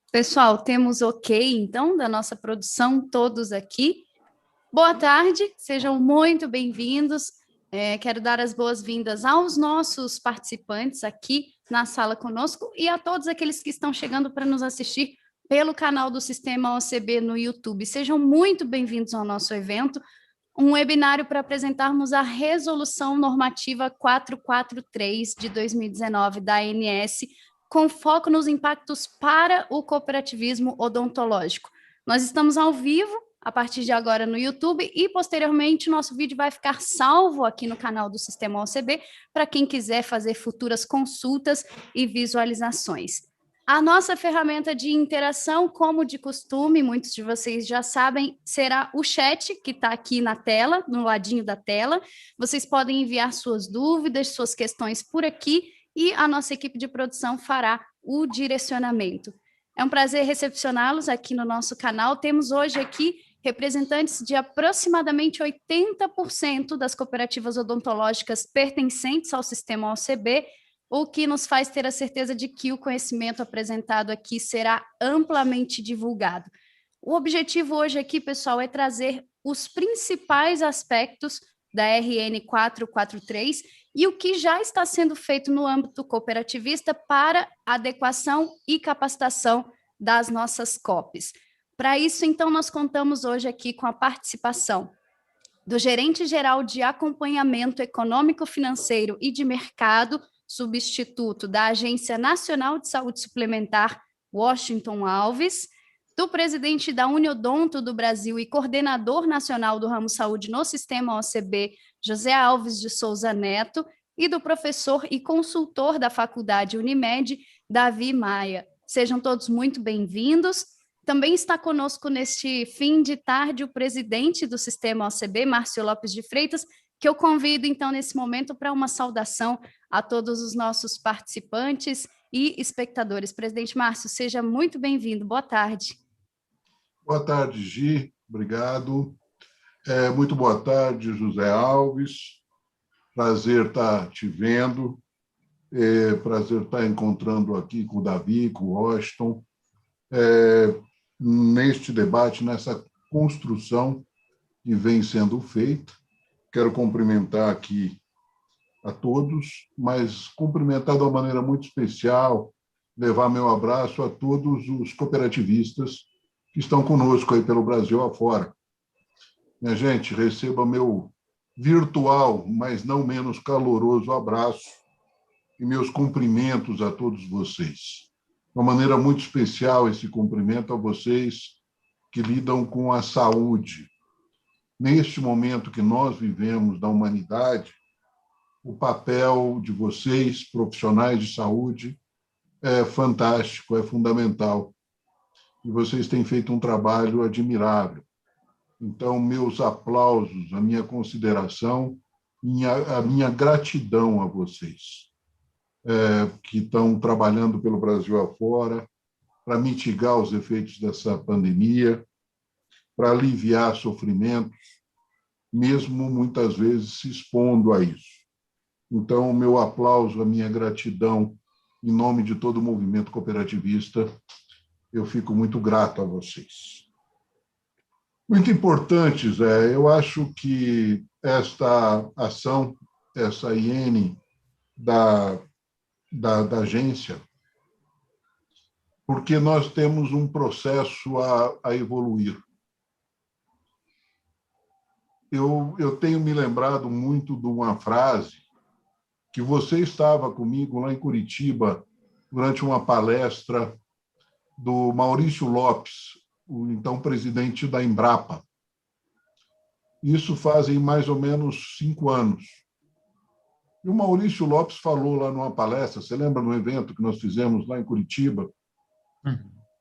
Pessoal, temos ok, então, da nossa produção, todos aqui. Boa tarde, sejam muito bem-vindos. Quero dar as boas-vindas aos nossos participantes aqui na sala conosco e a todos aqueles que estão chegando para nos assistir pelo canal do Sistema OCB no YouTube. Sejam muito bem-vindos ao nosso evento, um webinário para apresentarmos a Resolução Normativa 443 de 2019 da ANS, com foco nos impactos para o cooperativismo odontológico. Nós estamos ao vivo, a partir de agora no YouTube, e posteriormente nosso vídeo vai ficar salvo aqui no canal do Sistema OCB, para quem quiser fazer futuras consultas e visualizações. A nossa ferramenta de interação, como de costume, muitos de vocês já sabem, será o chat, que está aqui na tela, no ladinho da tela. Vocês podem enviar suas dúvidas, suas questões por aqui, e a nossa equipe de produção fará o direcionamento. É um prazer recepcioná-los aqui no nosso canal. Temos hoje aqui representantes de aproximadamente 80% das cooperativas odontológicas pertencentes ao sistema OCB, o que nos faz ter a certeza de que o conhecimento apresentado aqui será amplamente divulgado. O objetivo hoje aqui, pessoal, é trazer os principais aspectos da RN 443 e o que já está sendo feito no âmbito cooperativista para adequação e capacitação das nossas COPs. Para isso, então, nós contamos hoje aqui com a participação do gerente-geral de acompanhamento econômico-financeiro e de mercado, substituto da Agência Nacional de Saúde Suplementar, Washington Alves, do presidente da Uniodonto do Brasil e coordenador nacional do ramo saúde no sistema OCB, José Alves de Souza Neto, e do professor e consultor da Faculdade Unimed, Davi Maia. Sejam todos muito bem-vindos. Também está conosco neste fim de tarde o presidente do sistema OCB, Márcio Lopes de Freitas, que eu convido, então, nesse momento, para uma saudação a todos os nossos participantes e espectadores. Presidente Márcio, seja muito bem-vindo. Boa tarde. Boa tarde, Gi. Obrigado. Muito boa tarde, José Alves. Prazer estar te vendo. Prazer estar encontrando aqui com o Davi, com o Washington, neste debate, nessa construção que vem sendo feita. Quero cumprimentar aqui a todos, mas cumprimentar de uma maneira muito especial, levar meu abraço a todos os cooperativistas que estão conosco aí pelo Brasil afora. Minha gente, receba meu virtual, mas não menos caloroso abraço e meus cumprimentos a todos vocês. De uma maneira muito especial, esse cumprimento a vocês que lidam com a saúde. Neste momento que nós vivemos da humanidade, o papel de vocês, profissionais de saúde, é fantástico, é fundamental. E vocês têm feito um trabalho admirável. Então, meus aplausos, a minha consideração, a minha gratidão a vocês, que estão trabalhando pelo Brasil afora, para mitigar os efeitos dessa pandemia, para aliviar sofrimentos, mesmo muitas vezes se expondo a isso. Então, o meu aplauso, a minha gratidão, em nome de todo o movimento cooperativista, eu fico muito grato a vocês. Muito importante, Zé, eu acho que esta ação, essa IN da agência, porque nós temos um processo a evoluir. Eu tenho me lembrado muito de uma frase que você estava comigo lá em Curitiba durante uma palestra do Maurício Lopes, o então presidente da Embrapa. Isso fazem mais ou menos 5 anos. E o Maurício Lopes falou lá numa palestra, você lembra no evento que nós fizemos lá em Curitiba?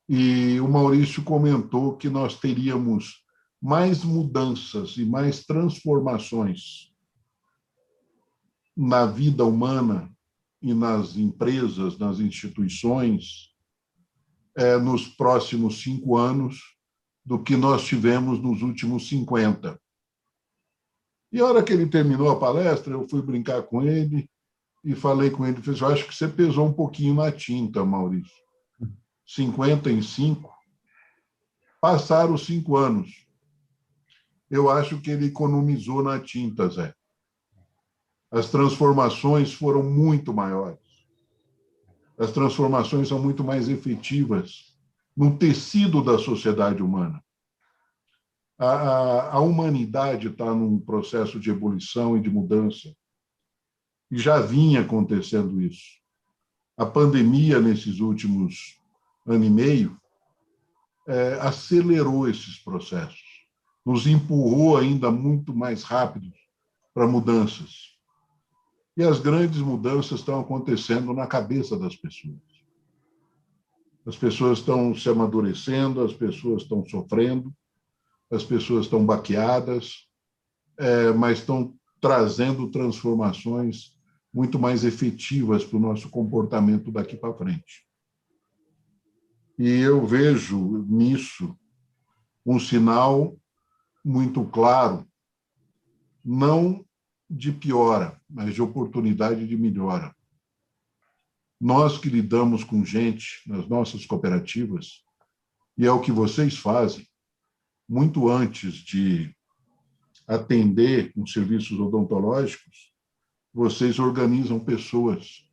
E o Maurício comentou que nós teríamos mais mudanças e mais transformações na vida humana e nas empresas, nas instituições, nos próximos 5 anos do que nós tivemos nos últimos 50. E a hora que ele terminou a palestra, eu fui brincar com ele e falei com ele, eu acho que você pesou um pouquinho na tinta, Maurício. 50 em 5, passaram os 5 anos. Eu acho que ele economizou na tinta, Zé. As transformações foram muito maiores. As transformações são muito mais efetivas no tecido da sociedade humana. A humanidade está num processo de ebulição e de mudança. E já vinha acontecendo isso. A pandemia, nesses últimos ano e meio, acelerou esses processos, nos empurrou ainda muito mais rápido para mudanças. E as grandes mudanças estão acontecendo na cabeça das pessoas. As pessoas estão se amadurecendo, as pessoas estão sofrendo, as pessoas estão baqueadas, mas estão trazendo transformações muito mais efetivas para o nosso comportamento daqui para frente. E eu vejo nisso um sinal muito claro, não de piora, mas de oportunidade de melhora. Nós que lidamos com gente nas nossas cooperativas, e é o que vocês fazem, muito antes de atender com serviços odontológicos, vocês organizam pessoas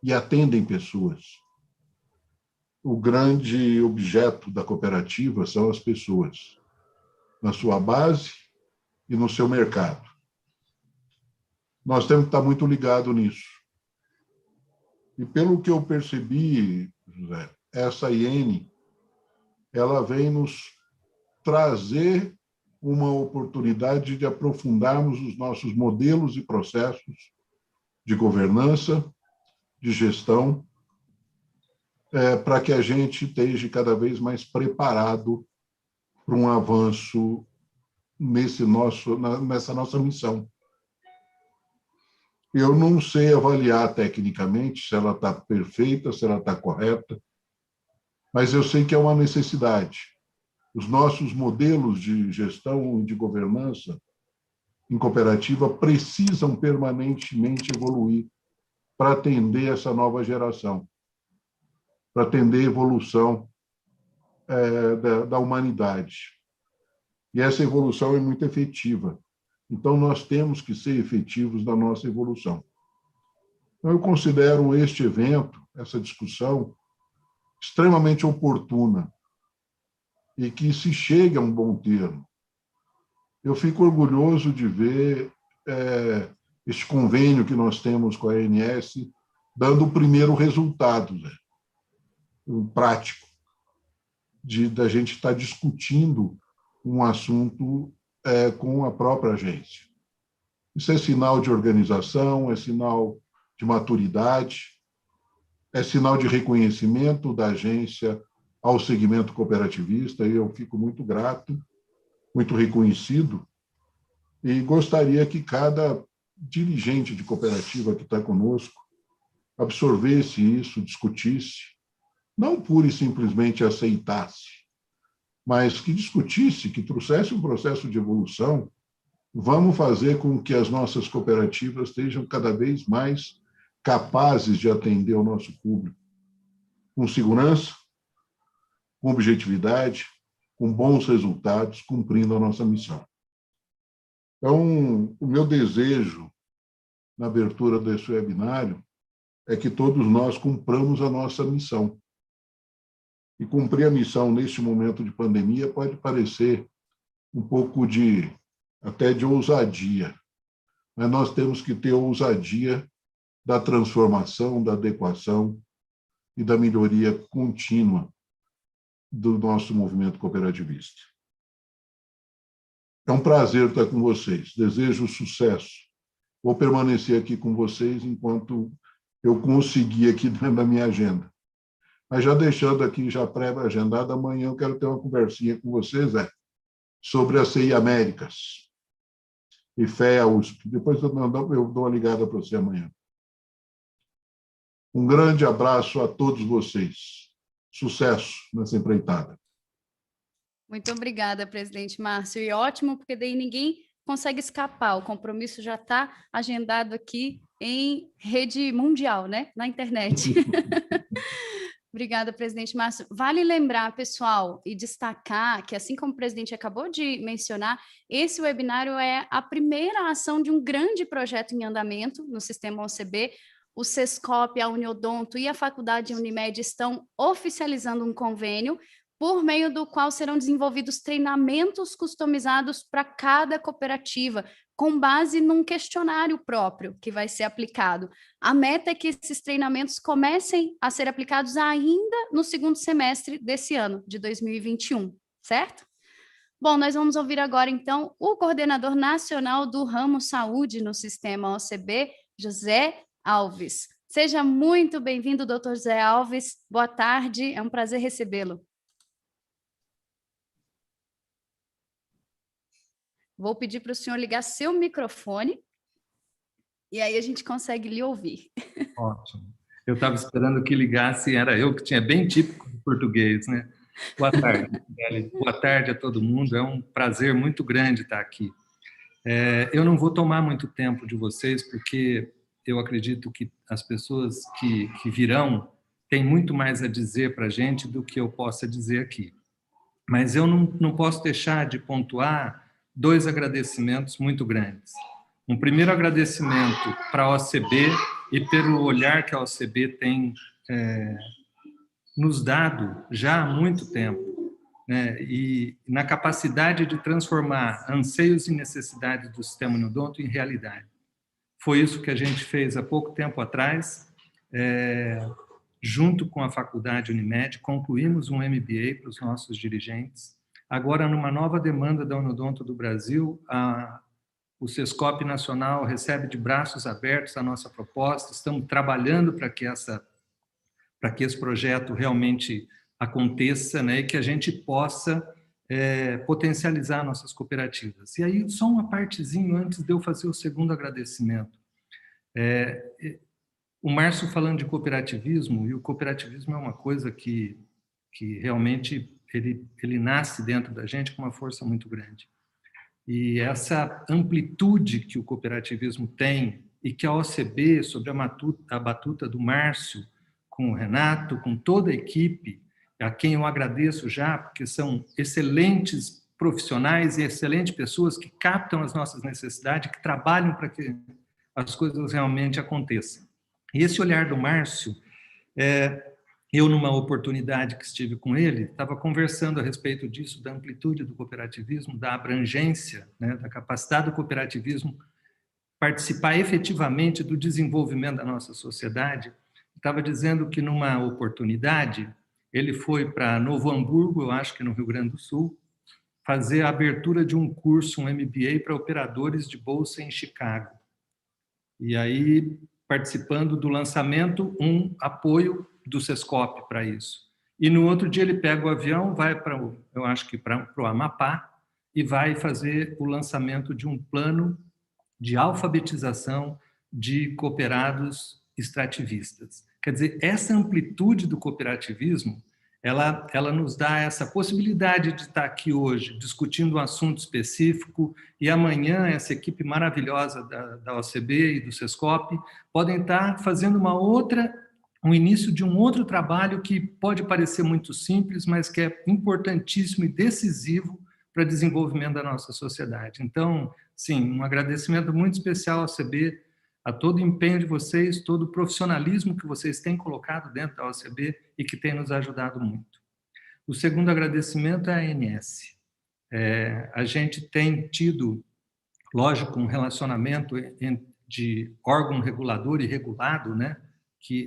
e atendem pessoas. O grande objeto da cooperativa são as pessoas, na sua base e no seu mercado. Nós temos que estar muito ligados nisso. E pelo que eu percebi, José, essa IN, ela vem nos trazer uma oportunidade de aprofundarmos os nossos modelos e processos de governança, de gestão, para que a gente esteja cada vez mais preparado para um avanço nessa nossa missão. Eu não sei avaliar tecnicamente se ela está perfeita, se ela está correta, mas eu sei que é uma necessidade. Os nossos modelos de gestão e de governança em cooperativa precisam permanentemente evoluir para atender essa nova geração, para atender a evolução da humanidade. E essa evolução é muito efetiva. Então, nós temos que ser efetivos na nossa evolução. Então, eu considero este evento, essa discussão, extremamente oportuna e que se chegue a um bom termo. Eu fico orgulhoso de ver este convênio que nós temos com a ANS dando o primeiro resultado, prático, da gente estar discutindo um assunto com a própria agência. Isso é sinal de organização, é sinal de maturidade, é sinal de reconhecimento da agência ao segmento cooperativista, e eu fico muito grato, muito reconhecido, e gostaria que cada dirigente de cooperativa que está conosco absorvesse isso, discutisse, não pura e simplesmente aceitasse, mas que discutisse, que trouxesse um processo de evolução. Vamos fazer com que as nossas cooperativas estejam cada vez mais capazes de atender o nosso público com segurança, com objetividade, com bons resultados, cumprindo a nossa missão. Então, o meu desejo na abertura desse webinário é que todos nós cumpramos a nossa missão. E cumprir a missão neste momento de pandemia pode parecer um pouco até de ousadia, mas nós temos que ter ousadia da transformação, da adequação e da melhoria contínua do nosso movimento cooperativista. É um prazer estar com vocês. Desejo sucesso. Vou permanecer aqui com vocês enquanto eu conseguir aqui dentro da minha agenda. Mas já deixando aqui, já pré-agendado, amanhã eu quero ter uma conversinha com vocês sobre a CI Américas e FEA USP. Depois eu dou uma ligada para você amanhã. Um grande abraço a todos vocês. Sucesso nessa empreitada. Muito obrigada, presidente Márcio. E ótimo, porque daí ninguém consegue escapar. O compromisso já está agendado aqui em rede mundial, né? Na internet. Obrigada, presidente Márcio. Vale lembrar, pessoal, e destacar que, assim como o presidente acabou de mencionar, esse webinário é a primeira ação de um grande projeto em andamento no sistema OCB. O Sescop, a Uniodonto e a Faculdade Unimed estão oficializando um convênio por meio do qual serão desenvolvidos treinamentos customizados para cada cooperativa, com base num questionário próprio que vai ser aplicado. A meta é que esses treinamentos comecem a ser aplicados ainda no segundo semestre desse ano, de 2021, certo? Bom, nós vamos ouvir agora, então, o coordenador nacional do ramo saúde no sistema OCB, José Alves. Seja muito bem-vindo, doutor José Alves. Boa tarde, é um prazer recebê-lo. Vou pedir para o senhor ligar seu microfone e aí a gente consegue lhe ouvir. Ótimo. Eu estava esperando que ligasse, era eu que tinha bem típico de português, né? Boa tarde, Kelly. Boa tarde a todo mundo. É um prazer muito grande estar aqui. Eu não vou tomar muito tempo de vocês, porque eu acredito que as pessoas que virão têm muito mais a dizer para a gente do que eu possa dizer aqui. Mas eu não posso deixar de pontuar 2 agradecimentos muito grandes. Um primeiro agradecimento para a OCB e pelo olhar que a OCB tem nos dado já há muito tempo, né? E na capacidade de transformar anseios e necessidades do sistema Uniodonto em realidade. Foi isso que a gente fez há pouco tempo atrás, junto com a Faculdade Unimed, concluímos um MBA para os nossos dirigentes. Agora, numa nova demanda da Uniodonto do Brasil, o Sescop Nacional recebe de braços abertos a nossa proposta. Estamos trabalhando para que esse projeto realmente aconteça, né, e que a gente possa potencializar nossas cooperativas. E aí, só uma partezinha antes de eu fazer o segundo agradecimento. O Márcio falando de cooperativismo, e o cooperativismo é uma coisa que realmente ele nasce dentro da gente com uma força muito grande. E essa amplitude que o cooperativismo tem, e que a OCB, sob a batuta do Márcio, com o Renato, com toda a equipe, a quem eu agradeço já, porque são excelentes profissionais e excelentes pessoas que captam as nossas necessidades, que trabalham para que as coisas realmente aconteçam. E esse olhar do Márcio, eu, numa oportunidade que estive com ele, estava conversando a respeito disso, da amplitude do cooperativismo, da abrangência, né, da capacidade do cooperativismo participar efetivamente do desenvolvimento da nossa sociedade. Estava dizendo que, numa oportunidade, ele foi para Novo Hamburgo, eu acho que no Rio Grande do Sul, fazer a abertura de um curso, um MBA para operadores de bolsa em Chicago. E aí, participando do lançamento, um apoio do Sescop para isso. E no outro dia ele pega o avião, vai para, eu acho que para o Amapá, e vai fazer o lançamento de um plano de alfabetização de cooperados extrativistas. Quer dizer, essa amplitude do cooperativismo, ela nos dá essa possibilidade de estar aqui hoje discutindo um assunto específico, e amanhã essa equipe maravilhosa da OCB e do Sescop podem estar fazendo um início de um outro trabalho que pode parecer muito simples, mas que é importantíssimo e decisivo para o desenvolvimento da nossa sociedade. Então, sim, um agradecimento muito especial à OCB, a todo o empenho de vocês, todo o profissionalismo que vocês têm colocado dentro da OCB e que tem nos ajudado muito. O segundo agradecimento é à ANS. A gente tem tido, lógico, um relacionamento de órgão regulador e regulado, né,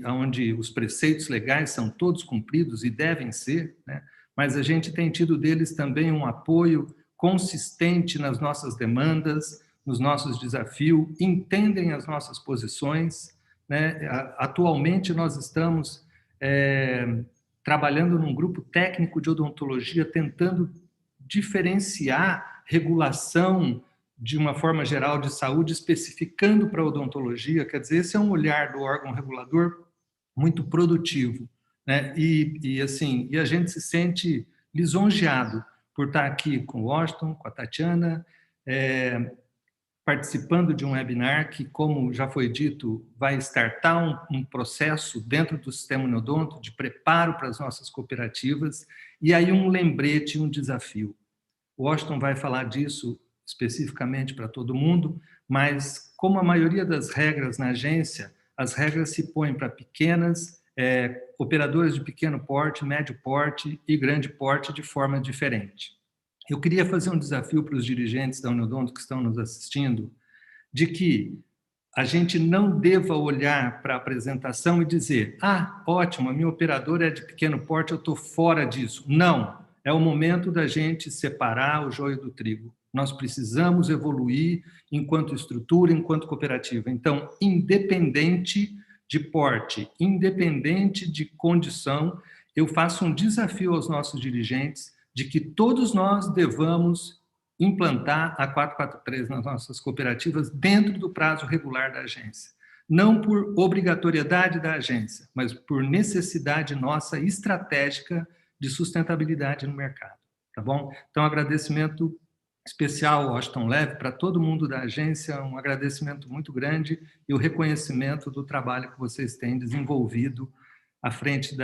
onde os preceitos legais são todos cumpridos e devem ser, né, mas a gente tem tido deles também um apoio consistente nas nossas demandas, nos nossos desafios, entendem as nossas posições, né? Atualmente nós estamos trabalhando num grupo técnico de odontologia, tentando diferenciar regulação de uma forma geral de saúde, especificando para a odontologia. Quer dizer, esse é um olhar do órgão regulador muito produtivo, né? E a gente se sente lisonjeado por estar aqui com o Washington, com a Tatiana, participando de um webinar que, como já foi dito, vai startar um processo dentro do Sistema Uniodonto de preparo para as nossas cooperativas, e aí um lembrete, um desafio. O Washington vai falar disso especificamente para todo mundo, mas como a maioria das regras na agência, as regras se põem para pequenas, operadoras de pequeno porte, médio porte e grande porte de forma diferente. Eu queria fazer um desafio para os dirigentes da Uniodonto que estão nos assistindo, de que a gente não deva olhar para a apresentação e dizer: ah, ótimo, a minha operadora é de pequeno porte, eu estou fora disso. Não, é o momento da gente separar o joio do trigo. Nós precisamos evoluir enquanto estrutura, enquanto cooperativa. Então, independente de porte, independente de condição, eu faço um desafio aos nossos dirigentes de que todos nós devamos implantar a 443 nas nossas cooperativas dentro do prazo regular da agência. Não por obrigatoriedade da agência, mas por necessidade nossa estratégica de sustentabilidade no mercado. Tá bom? Então, agradecimento especial ao Washington Leve, para todo mundo da agência, um agradecimento muito grande e o reconhecimento do trabalho que vocês têm desenvolvido à frente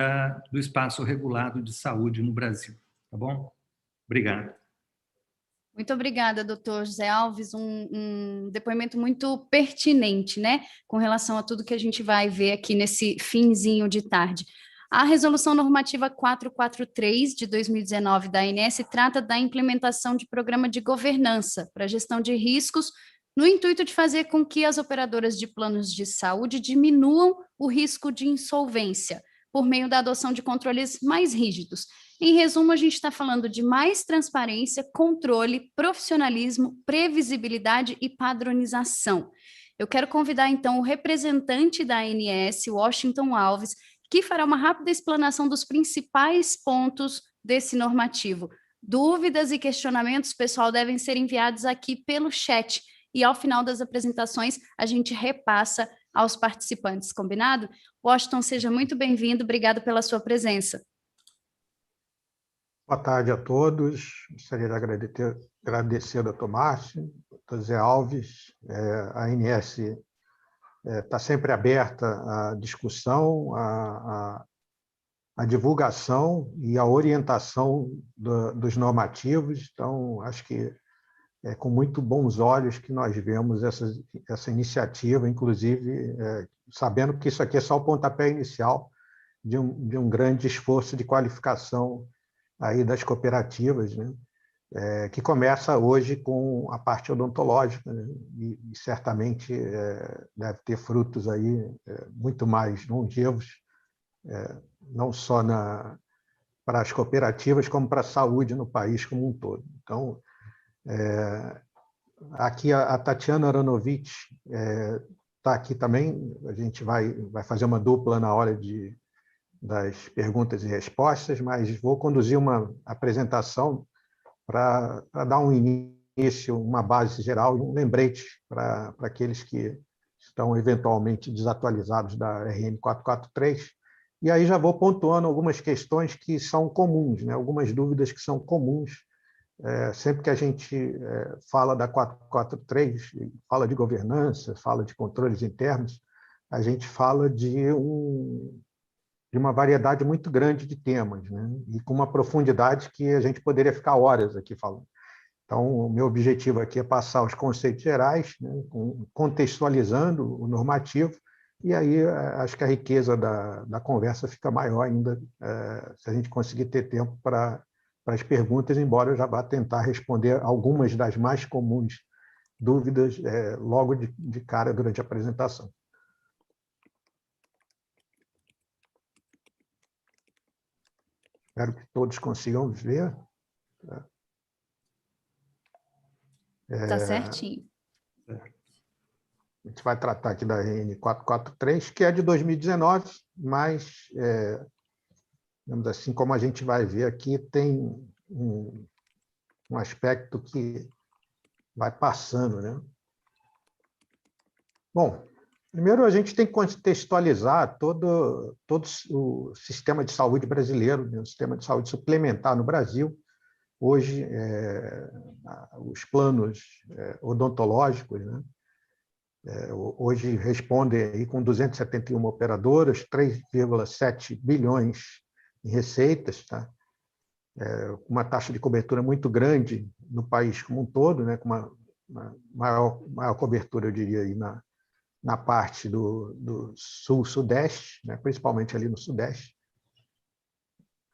do espaço regulado de saúde no Brasil. Tá bom? Obrigado. Muito obrigada, doutor José Alves, um depoimento muito pertinente, né, com relação a tudo que a gente vai ver aqui nesse finzinho de tarde. A Resolução Normativa 443, de 2019, da ANS, trata da implementação de programa de governança para gestão de riscos, no intuito de fazer com que as operadoras de planos de saúde diminuam o risco de insolvência, por meio da adoção de controles mais rígidos. Em resumo, a gente está falando de mais transparência, controle, profissionalismo, previsibilidade e padronização. Eu quero convidar, então, o representante da ANS, Washington Alves, que fará uma rápida explanação dos principais pontos desse normativo. Dúvidas e questionamentos, pessoal, devem ser enviados aqui pelo chat, e ao final das apresentações, a gente repassa aos participantes, combinado? Washington, seja muito bem-vindo, obrigado pela sua presença. Boa tarde a todos. Gostaria de agradecer ao Dr. Márcio, Dr. Zé Alves. A ANS está sempre aberta à discussão, à divulgação e à orientação dos normativos. Então, acho que é com muito bons olhos que nós vemos essa iniciativa, inclusive sabendo que isso aqui é só o pontapé inicial de um grande esforço de qualificação aí das cooperativas, né? Que começa hoje com a parte odontológica, né? E certamente deve ter frutos aí muito mais longevos, não só para as cooperativas, como para a saúde no país como um todo. Então, aqui a Tatiana Aronovich está aqui também, a gente vai fazer uma dupla na hora das perguntas e respostas, mas vou conduzir uma apresentação para dar um início, uma base geral e um lembrete para aqueles que estão eventualmente desatualizados da RN 443. E aí já vou pontuando algumas questões que são comuns, né? Algumas dúvidas que são comuns. Sempre que a gente fala da 443, fala de governança, fala de controles internos, a gente fala de uma variedade muito grande de temas, né? E com uma profundidade que a gente poderia ficar horas aqui falando. Então, o meu objetivo aqui é passar os conceitos gerais, né? Contextualizando o normativo, e aí acho que a riqueza da conversa fica maior ainda se a gente conseguir ter tempo para as perguntas, embora eu já vá tentar responder algumas das mais comuns dúvidas logo de cara durante a apresentação. Espero que todos consigam ver. Está certinho. A gente vai tratar aqui da RN 443, que é de 2019, mas, digamos assim, como a gente vai ver aqui, tem um aspecto que vai passando, né? Bom, primeiro a gente tem que contextualizar todo o sistema de saúde brasileiro, né? O sistema de saúde suplementar no Brasil. Hoje, os planos odontológicos, né, hoje respondem aí com 271 operadoras, 3,7 bilhões em receitas, tá? Uma taxa de cobertura muito grande no país como um todo, né, com uma maior cobertura, eu diria, aí na parte do sul-sudeste, né, principalmente ali no sudeste.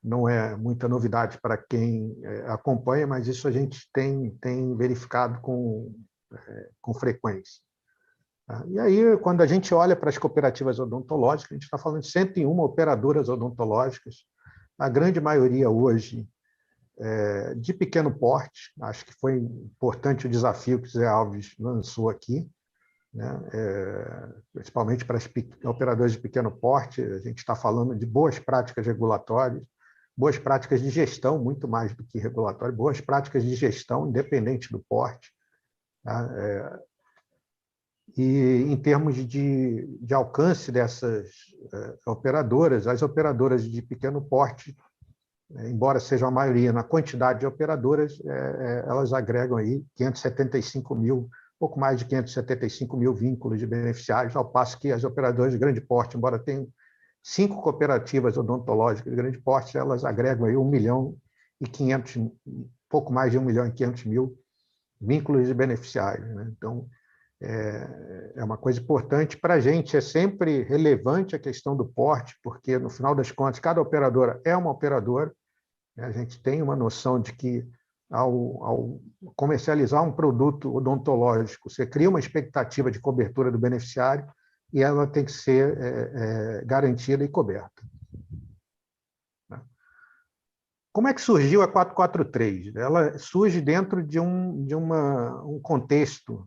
Não é muita novidade para quem acompanha, mas isso a gente tem verificado com frequência. E aí, quando a gente olha para as cooperativas odontológicas, a gente está falando de 101 operadoras odontológicas, a grande maioria hoje de pequeno porte. Acho que foi importante o desafio que o Zé Alves lançou aqui, né? Principalmente para as operadoras de pequeno porte. A gente está falando de boas práticas regulatórias, boas práticas de gestão, muito mais do que regulatório, boas práticas de gestão, independente do porte. Tá? E, em termos de alcance dessas operadoras, as operadoras de pequeno porte, embora seja a maioria na quantidade de operadoras, elas agregam aí 575 mil, pouco mais de 575 mil vínculos de beneficiários, ao passo que as operadoras de grande porte, embora tenham 5 cooperativas odontológicas de grande porte, elas agregam aí 1.500.000, pouco mais de 1.500.000 vínculos de beneficiários, né? Então, é uma coisa importante para a gente. É sempre relevante a questão do porte, porque, no final das contas, cada operadora é uma operadora. A gente tem uma noção de que, ao comercializar um produto odontológico, você cria uma expectativa de cobertura do beneficiário e ela tem que ser garantida e coberta. Como é que surgiu a 443? Ela surge dentro de um contexto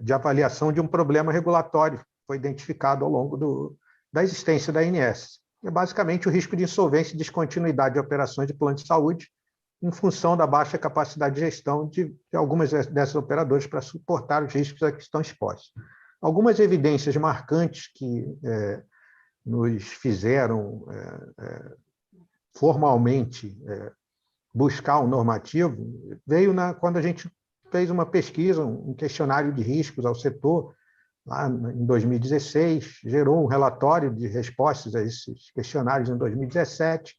de avaliação de um problema regulatório que foi identificado ao longo da existência da ANS. É basicamente o risco de insolvência e descontinuidade de operações de plano de saúde em função da baixa capacidade de gestão de algumas dessas operadoras para suportar os riscos a que estão expostos. Algumas evidências marcantes que nos fizeram formalmente buscar um normativo veio quando a gente fez uma pesquisa, um questionário de riscos ao setor, lá em 2016, gerou um relatório de respostas a esses questionários em 2017,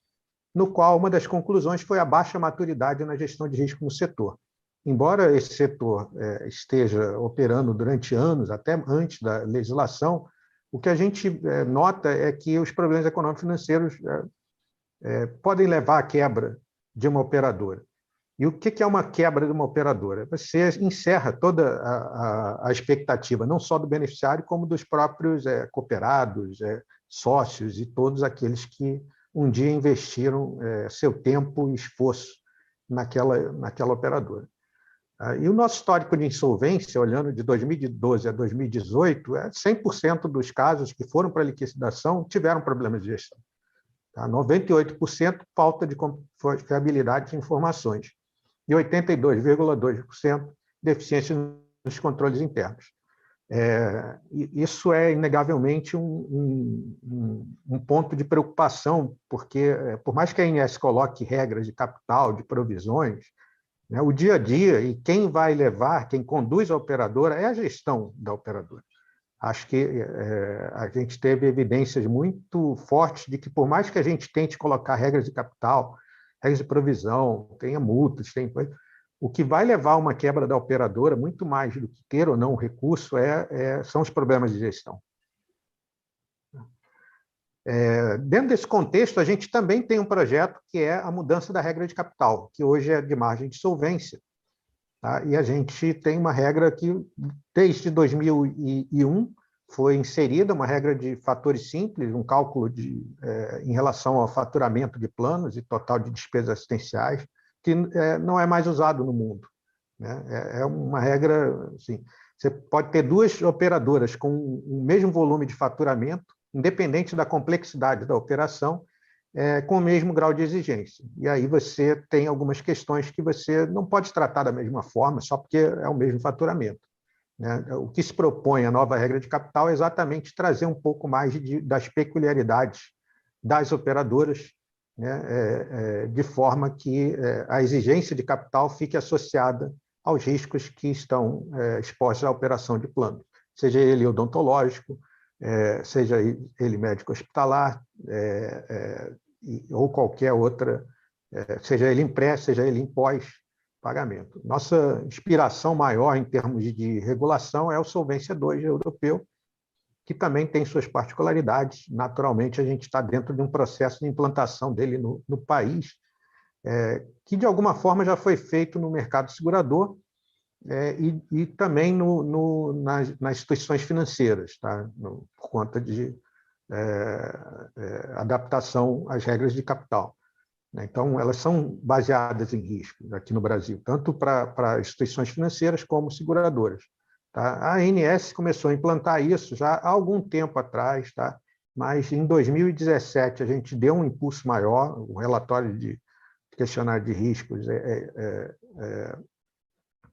no qual uma das conclusões foi a baixa maturidade na gestão de risco no setor. Embora esse setor esteja operando durante anos, até antes da legislação, o que a gente nota é que os problemas econômico-financeiros podem levar à quebra de uma operadora. E o que é uma quebra de uma operadora? Você encerra toda a expectativa, não só do beneficiário, como dos próprios cooperados, sócios e todos aqueles que um dia investiram seu tempo e esforço naquela operadora. E o nosso histórico de insolvência, olhando de 2012 a 2018, 100% dos casos que foram para liquidação tiveram problemas de gestão. 98% falta de confiabilidade de informações e 82,2% deficiência nos controles internos. Isso é, inegavelmente, um ponto de preocupação, porque, por mais que a ANS coloque regras de capital, de provisões, né, o dia a dia e quem vai levar, quem conduz a operadora é a gestão da operadora. Acho que a gente teve evidências muito fortes de que, por mais que a gente tente colocar regras de capital, regras de provisão, tenha multas, o que vai levar a uma quebra da operadora, muito mais do que ter ou não o recurso, são os problemas de gestão. Dentro desse contexto, a gente também tem um projeto que é a mudança da regra de capital, que hoje é de margem de solvência. Tá? E a gente tem uma regra que, desde 2001, foi inserida, uma regra de fatores simples, um cálculo em relação ao faturamento de planos e total de despesas assistenciais, que não é mais usado no mundo. Né? É uma regra, assim, você pode ter duas operadoras com o mesmo volume de faturamento, independente da complexidade da operação, com o mesmo grau de exigência. E aí você tem algumas questões que você não pode tratar da mesma forma, só porque é o mesmo faturamento. Né? O que se propõe a nova regra de capital é exatamente trazer um pouco mais das peculiaridades das operadoras né, de forma que a exigência de capital fique associada aos riscos que estão expostos à operação de plano, seja ele odontológico, seja ele médico hospitalar, ou qualquer outra, seja ele em pré, seja ele em pós-pagamento. Nossa inspiração maior em termos de regulação é o Solvência II europeu, que também tem suas particularidades. Naturalmente, a gente está dentro de um processo de implantação dele no país, que, de alguma forma, já foi feito no mercado segurador e também nas instituições financeiras, tá? Por conta de adaptação às regras de capital. Então, elas são baseadas em riscos aqui no Brasil, tanto para instituições financeiras como seguradoras. Tá? A ANS começou a implantar isso já há algum tempo atrás, tá? Mas em 2017 a gente deu um impulso maior, o relatório de questionário de riscos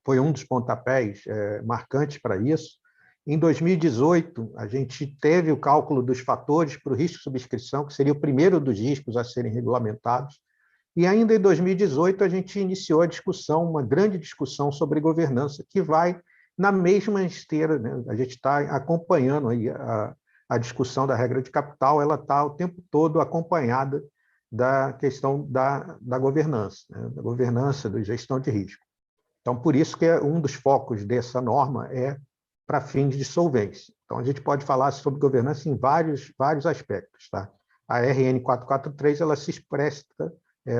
foi um dos pontapés marcantes para isso. Em 2018, a gente teve o cálculo dos fatores para o risco de subscrição, que seria o primeiro dos riscos a serem regulamentados. E ainda em 2018, a gente iniciou a discussão, uma grande discussão sobre governança, que vai na mesma esteira, né? A gente está acompanhando aí a discussão da regra de capital, ela está o tempo todo acompanhada da questão da governança, né? Da governança, da gestão de risco. Então, por isso que um dos focos dessa norma é para fins de solvência. Então, a gente pode falar sobre governança em vários aspectos. Tá? A RN 443 ela se expressa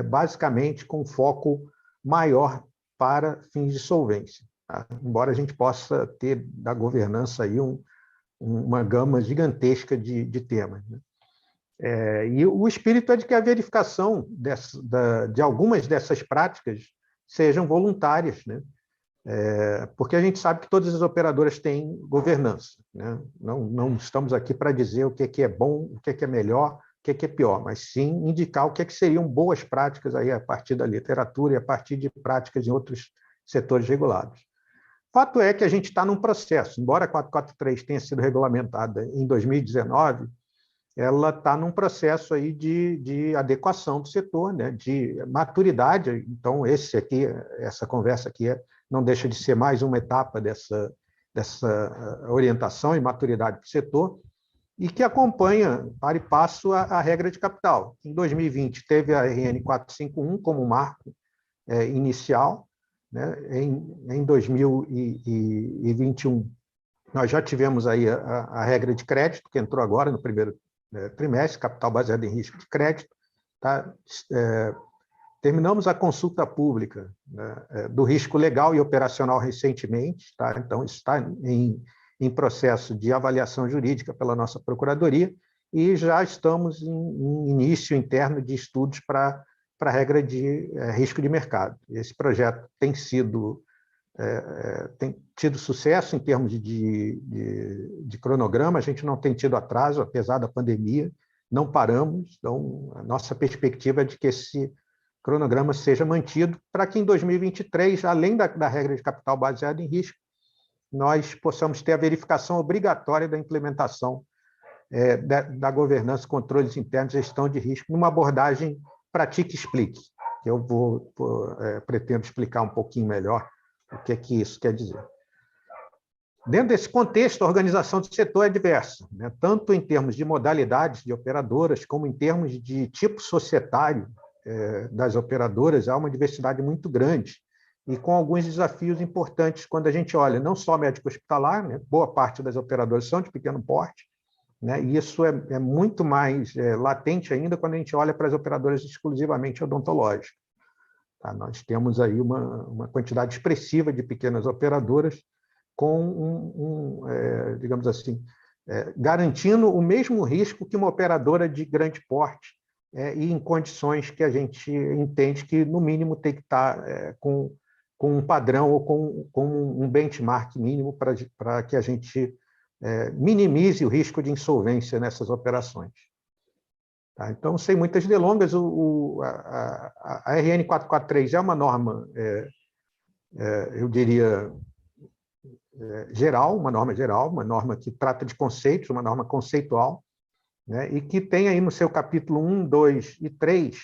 basicamente com foco maior para fins de solvência. Tá? Embora a gente possa ter da governança aí uma gama gigantesca de temas. Né? E o espírito é de que a verificação de algumas dessas práticas sejam voluntárias, né? Porque a gente sabe que todas as operadoras têm governança. Né? Não estamos aqui para dizer o que é bom, o que é melhor, o que é pior, mas sim indicar o que seriam boas práticas aí a partir da literatura e a partir de práticas em outros setores regulados. Fato é que a gente está num processo, embora a 443 tenha sido regulamentada em 2019, ela está num processo aí de adequação do setor, né? De maturidade. Então, essa conversa aqui não deixa de ser mais uma etapa dessa orientação e maturidade para o setor, e que acompanha, para e passo, a regra de capital. Em 2020, teve a RN 451 como marco inicial, né? Em 2021, nós já tivemos aí a regra de crédito, que entrou agora no primeiro trimestre, capital baseado em risco de crédito. Tá? Terminamos a consulta pública, né, do risco legal e operacional recentemente. Tá? Então, isso está em processo de avaliação jurídica pela nossa Procuradoria e já estamos em início interno de estudos para a regra de risco de mercado. Esse projeto tem tido sucesso em termos de cronograma, a gente não tem tido atraso, apesar da pandemia, não paramos, então a nossa perspectiva é de que esse cronograma seja mantido para que em 2023, além da regra de capital baseada em risco, nós possamos ter a verificação obrigatória da implementação da governança, controles internos e gestão de risco, numa abordagem pratique e explique, que eu pretendo explicar um pouquinho melhor o que é que isso quer dizer. Dentro desse contexto, a organização do setor é diversa, né? Tanto em termos de modalidades de operadoras, como em termos de tipo societário das operadoras, há uma diversidade muito grande e com alguns desafios importantes quando a gente olha não só médico hospitalar, né? Boa parte das operadoras são de pequeno porte, né? E isso é muito mais latente ainda quando a gente olha para as operadoras exclusivamente odontológicas. Tá? Nós temos aí uma quantidade expressiva de pequenas operadoras com digamos assim, garantindo o mesmo risco que uma operadora de grande porte e em condições que a gente entende que, no mínimo, tem que estar com um padrão ou com um benchmark mínimo para que a gente minimize o risco de insolvência nessas operações. Tá? Então, sem muitas delongas, a RN 443 é uma norma, eu diria, geral, uma norma que trata de conceitos, uma norma conceitual, né, e que tem aí no seu capítulo 1, 2 e 3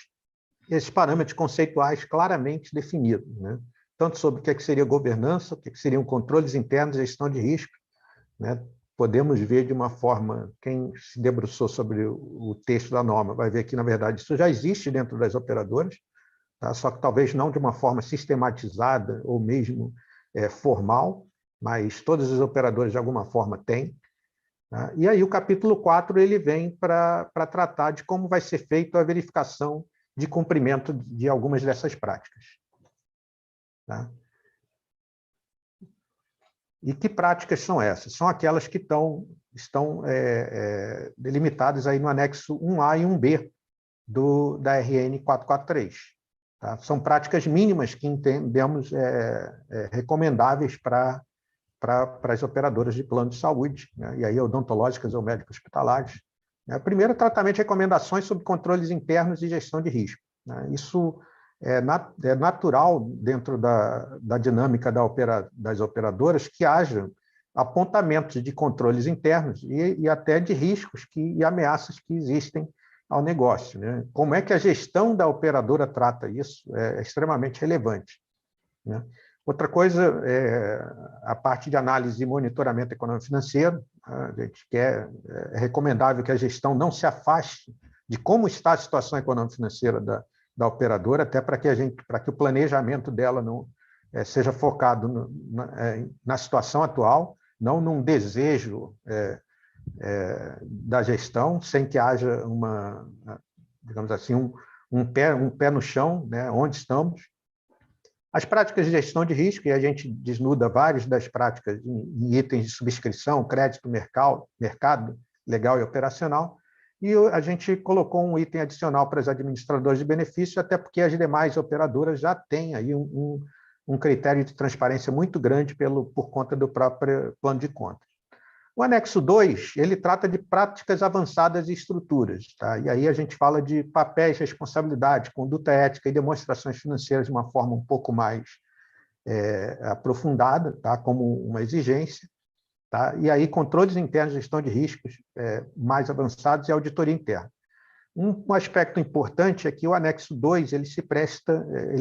esses parâmetros conceituais claramente definidos, né, tanto sobre o que seria governança, o que seriam controles internos e gestão de risco, né. Podemos ver de uma forma, quem se debruçou sobre o texto da norma vai ver que, na verdade, isso já existe dentro das operadoras, tá? Só que talvez não de uma forma sistematizada ou mesmo formal, mas todas as operadoras de alguma forma têm. Tá? E aí o capítulo 4 ele vem para tratar de como vai ser feita a verificação de cumprimento de algumas dessas práticas. Tá? E que práticas são essas? São aquelas que estão delimitadas aí no anexo 1A e 1B da RN 443. Tá? São práticas mínimas que entendemos recomendáveis para as operadoras de plano de saúde, né? E aí odontológicas ou médico-hospitalares. Né? Primeiro, tratamento de recomendações sobre controles internos e gestão de risco. Né? Isso é natural dentro da dinâmica das operadoras que haja apontamentos de controles internos e até de riscos e ameaças que existem ao negócio. Né? Como é que a gestão da operadora trata isso é extremamente relevante. Né? Outra coisa é a parte de análise e monitoramento econômico-financeiro. A gente é recomendável que a gestão não se afaste de como está a situação econômico-financeira da operadora, até para que o planejamento dela não seja focado na situação atual, não num desejo da gestão, sem que haja digamos assim, um pé no chão, né, onde estamos. As práticas de gestão de risco, e a gente desnuda várias das práticas em itens de subscrição, crédito, mercado legal e operacional, e a gente colocou um item adicional para os administradores de benefícios, até porque as demais operadoras já têm aí um critério de transparência muito grande por conta do próprio plano de contas. O anexo 2, ele trata de práticas avançadas e estruturas. Tá? E aí a gente fala de papéis, responsabilidade, conduta ética e demonstrações financeiras de uma forma um pouco mais aprofundada, tá? Como uma exigência. Tá? E aí controles internos, gestão de riscos mais avançados e auditoria interna. Um aspecto importante é que o anexo 2,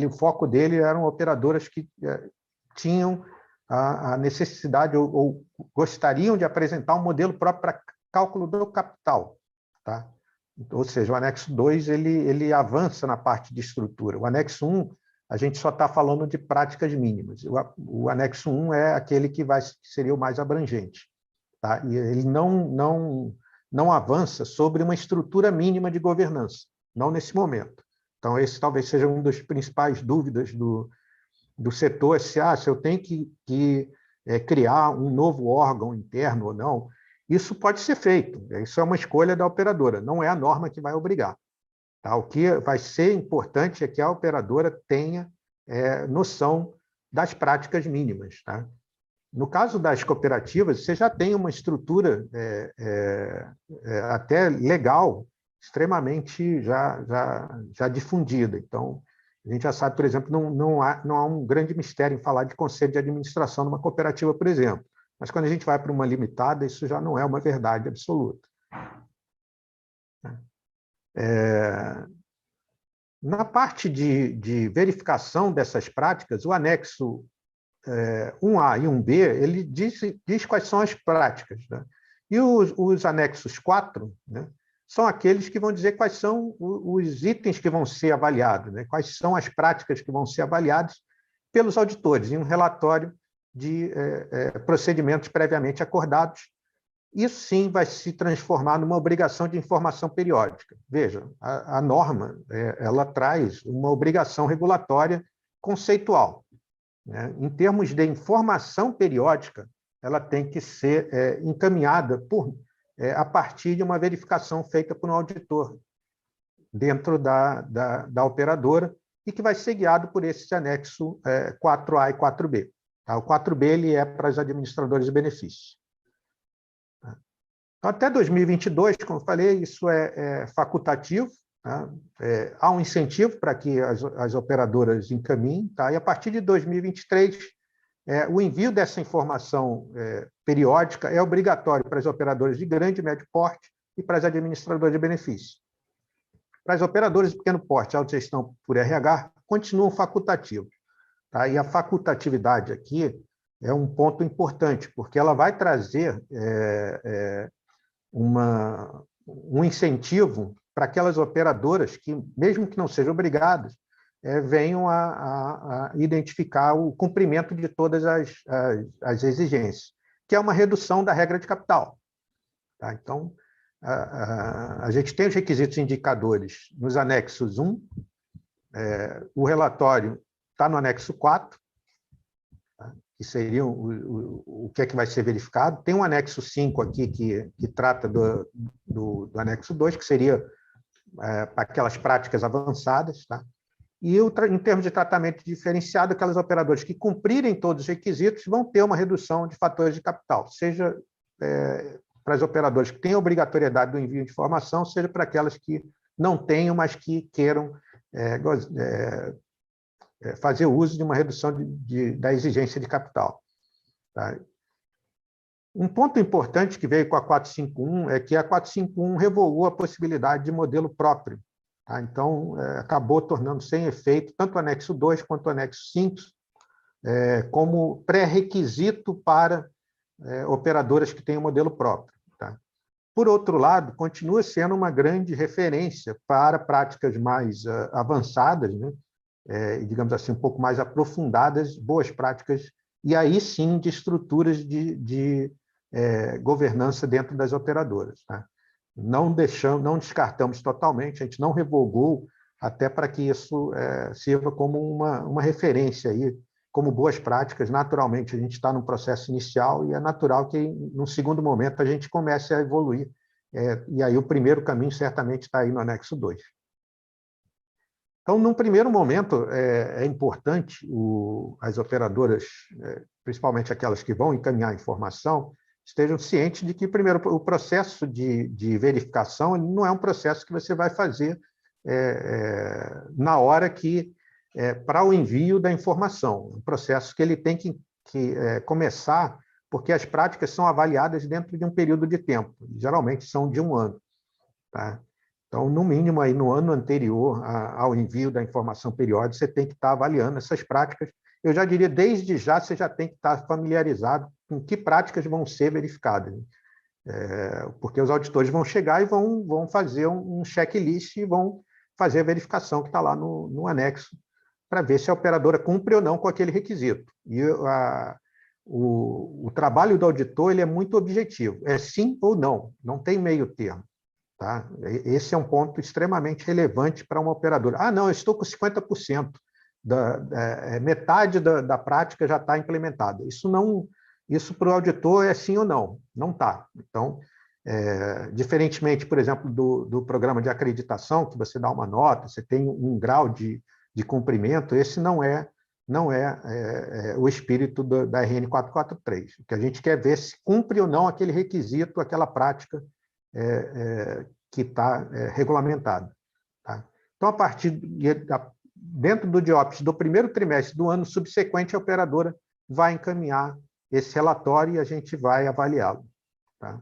o foco dele eram operadoras que tinham a necessidade ou gostariam de apresentar um modelo próprio para cálculo do capital. Tá? Ou seja, o anexo 2 ele avança na parte de estrutura. O anexo 1, a gente só está falando de práticas mínimas. O anexo 1 é aquele que seria o mais abrangente. Tá? E ele não avança sobre uma estrutura mínima de governança, não nesse momento. Então, esse talvez seja uma das principais dúvidas do setor, se eu tenho que criar um novo órgão interno ou não. Isso pode ser feito, isso é uma escolha da operadora, não é a norma que vai obrigar. Tá? O que vai ser importante é que a operadora tenha noção das práticas mínimas. Tá? No caso das cooperativas, você já tem uma estrutura até legal, extremamente já difundida. Então, a gente já sabe, por exemplo, não há um grande mistério em falar de conselho de administração numa cooperativa, por exemplo. Mas quando a gente vai para uma limitada, isso já não é uma verdade absoluta. Na parte de verificação dessas práticas, o anexo 1A e 1B, ele diz quais são as práticas. Né? E os anexos 4, né, são aqueles que vão dizer quais são os itens que vão ser avaliados, né? Quais são as práticas que vão ser avaliadas pelos auditores, em um relatório de procedimentos previamente acordados. Isso sim vai se transformar numa obrigação de informação periódica. Veja, a norma ela traz uma obrigação regulatória conceitual. Né? Em termos de informação periódica, ela tem que ser encaminhada a partir de uma verificação feita por um auditor dentro da operadora e que vai ser guiado por esse anexo 4A e 4B. Tá? O 4B ele é para os administradores de benefícios. Tá? Então, até 2022, como eu falei, isso é facultativo. Tá? Há um incentivo para que as operadoras encaminhem. Tá? E, a partir de 2023, o envio dessa informação periódica é obrigatório para as operadoras de grande e médio porte, e para as administradoras de benefícios. Para as operadoras de pequeno porte, autogestão por RH, continuam facultativos. Tá? E a facultatividade aqui é um ponto importante, porque ela vai trazer um incentivo para aquelas operadoras que, mesmo que não sejam obrigadas, venham a identificar o cumprimento de todas as exigências, que é uma redução da regra de capital. Tá? Então, a gente tem os requisitos indicadores nos anexos 1, o relatório está no anexo 4, tá? Que seria o que é que vai ser verificado. Tem um anexo 5 aqui que trata do anexo 2, que seria para aquelas práticas avançadas, tá? E em termos de tratamento diferenciado, aquelas operadoras que cumprirem todos os requisitos vão ter uma redução de fatores de capital, seja para as operadoras que têm a obrigatoriedade do envio de informação, seja para aquelas que não tenham, mas que queiram fazer uso de uma redução da exigência de capital. Tá? Um ponto importante que veio com a 451 é que a 451 revogou a possibilidade de modelo próprio. Tá? Então, acabou tornando sem efeito tanto o anexo 2 quanto o anexo 5 como pré-requisito para operadoras que têm um modelo próprio. Tá? Por outro lado, continua sendo uma grande referência para práticas mais avançadas, né? Digamos assim, um pouco mais aprofundadas, boas práticas, e aí sim de estruturas de governança dentro das operadoras. Tá? Não descartamos totalmente, a gente não revogou, até para que isso sirva como uma referência aí, como boas práticas. Naturalmente, a gente está num processo inicial e é natural que, num segundo momento, a gente comece a evoluir. E aí o primeiro caminho certamente está aí no anexo 2. Então, num primeiro momento, é importante as operadoras, principalmente aquelas que vão encaminhar a informação, estejam cientes de que, primeiro, o processo de verificação não é um processo que você vai fazer na hora para o envio da informação. É um processo que ele tem que começar, porque as práticas são avaliadas dentro de um período de tempo, geralmente são de 1 ano. Tá? Então, no mínimo, aí, no ano anterior ao envio da informação periódica, você tem que estar avaliando essas práticas. Eu já diria, desde já, você já tem que estar familiarizado com que práticas vão ser verificadas. Porque os auditores vão chegar e vão fazer um checklist e vão fazer a verificação que está lá no anexo, para ver se a operadora cumpre ou não com aquele requisito. E o trabalho do auditor ele é muito objetivo, é sim ou não, não tem meio termo. Tá? Esse é um ponto extremamente relevante para uma operadora. Ah, não, eu estou com 50%, metade da prática já está implementada. Isso para o auditor é sim ou não? Não está. Então, diferentemente, por exemplo, do programa de acreditação, que você dá uma nota, você tem um grau de cumprimento, esse não é o espírito da RN 443. O que a gente quer ver se cumpre ou não aquele requisito, aquela prática que está regulamentada. Tá? Então, a partir dentro do DIOPS do primeiro trimestre do ano subsequente, a operadora vai encaminhar esse relatório e a gente vai avaliá-lo. Tá?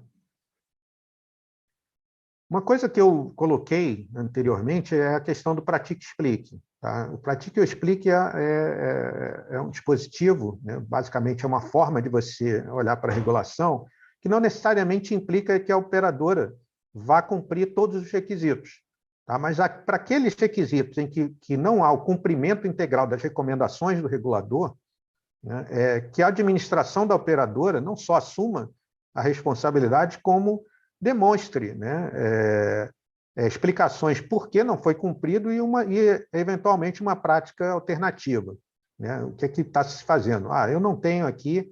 Uma coisa que eu coloquei anteriormente é a questão do Pratique e Explique. Tá? O Pratique e Explique é um dispositivo, né? Basicamente é uma forma de você olhar para a regulação, que não necessariamente implica que a operadora vá cumprir todos os requisitos. Tá? Mas para aqueles requisitos em que não há o cumprimento integral das recomendações do regulador, né, que a administração da operadora não só assuma a responsabilidade, como demonstre, né, explicações por que não foi cumprido e eventualmente, uma prática alternativa. Né? O que é que está se fazendo? Eu não tenho aqui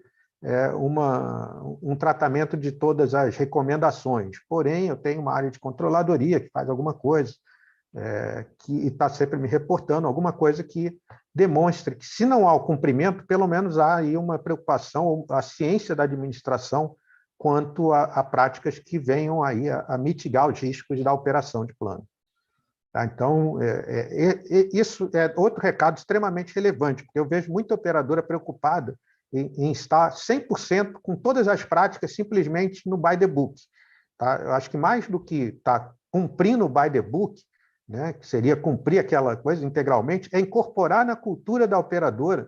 um tratamento de todas as recomendações, porém, eu tenho uma área de controladoria que faz alguma coisa, que está sempre me reportando alguma coisa que demonstre que, se não há o cumprimento, pelo menos há aí uma preocupação, a ciência da administração quanto a práticas que venham aí a mitigar os riscos da operação de plano. Tá? Então, isso é outro recado extremamente relevante, porque eu vejo muita operadora preocupada em estar 100% com todas as práticas simplesmente no by the book. tá? Eu acho que mais do que estar cumprindo o by the book, né, que seria cumprir aquela coisa integralmente, é incorporar na cultura da operadora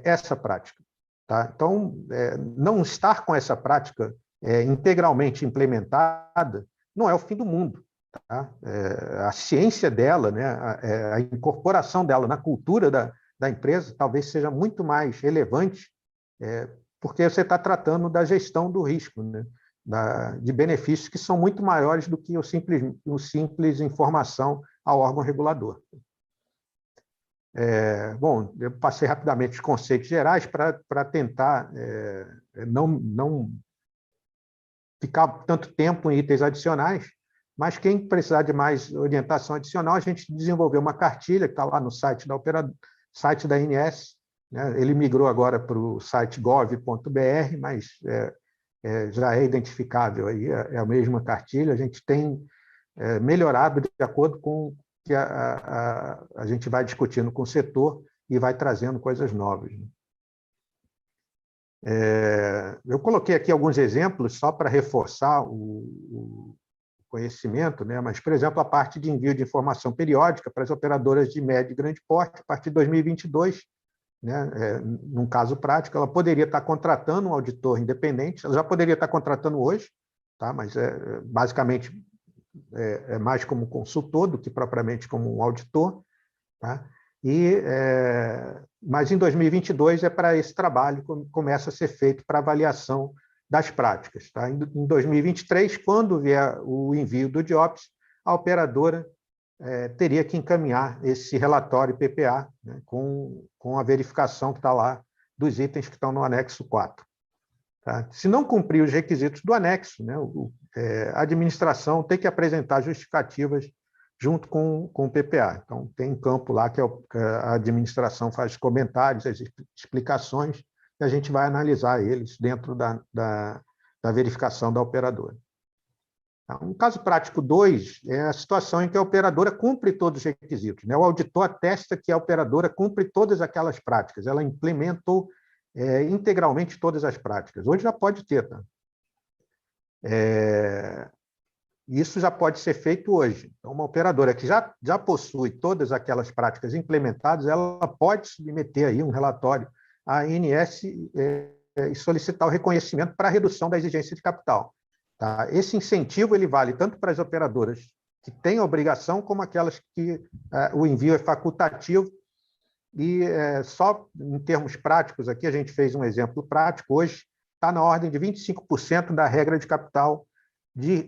essa prática. Tá? Então, não estar com essa prática integralmente implementada não é o fim do mundo. Tá? A ciência dela, né, a incorporação dela na cultura da empresa talvez seja muito mais relevante, porque você está tratando da gestão do risco, né, de benefícios que são muito maiores do que o simples informação ao órgão regulador. Bom, eu passei rapidamente os conceitos gerais para tentar não ficar tanto tempo em itens adicionais, mas quem precisar de mais orientação adicional, a gente desenvolveu uma cartilha que está lá no site site da ANS, né? Ele migrou agora para o site gov.br, mas já é identificável, aí, é a mesma cartilha. A gente tem melhorado de acordo com o que a gente vai discutindo com o setor e vai trazendo coisas novas. Eu coloquei aqui alguns exemplos só para reforçar o conhecimento, né? Mas, por exemplo, a parte de envio de informação periódica para as operadoras de médio e grande porte, a partir de 2022, né? Num caso prático, ela poderia estar contratando um auditor independente, ela já poderia estar contratando hoje, tá? Mas basicamente é mais como consultor do que propriamente como um auditor, tá? Mas em 2022 é para esse trabalho que começa a ser feito para avaliação das práticas. Tá? Em 2023, quando vier o envio do DIOPS, a operadora teria que encaminhar esse relatório PPA, né, com a verificação que está lá dos itens que estão no anexo 4. Tá? Se não cumprir os requisitos do anexo, né, a administração tem que apresentar justificativas junto com o PPA. Então, tem um campo lá que a administração faz comentários, as explicações, e a gente vai analisar eles dentro da verificação da operadora. Um caso prático 2 é a situação em que a operadora cumpre todos os requisitos, né? O auditor atesta que a operadora cumpre todas aquelas práticas, ela implementou integralmente todas as práticas. Hoje já pode ter, tá? Isso já pode ser feito hoje. Então, uma operadora que já possui todas aquelas práticas implementadas, ela pode submeter aí um relatório à ANS e solicitar o reconhecimento para a redução da exigência de capital. Tá? Esse incentivo ele vale tanto para as operadoras que têm a obrigação, como aquelas que o envio é facultativo. E só em termos práticos, aqui a gente fez um exemplo prático, hoje está na ordem de 25% da regra de capital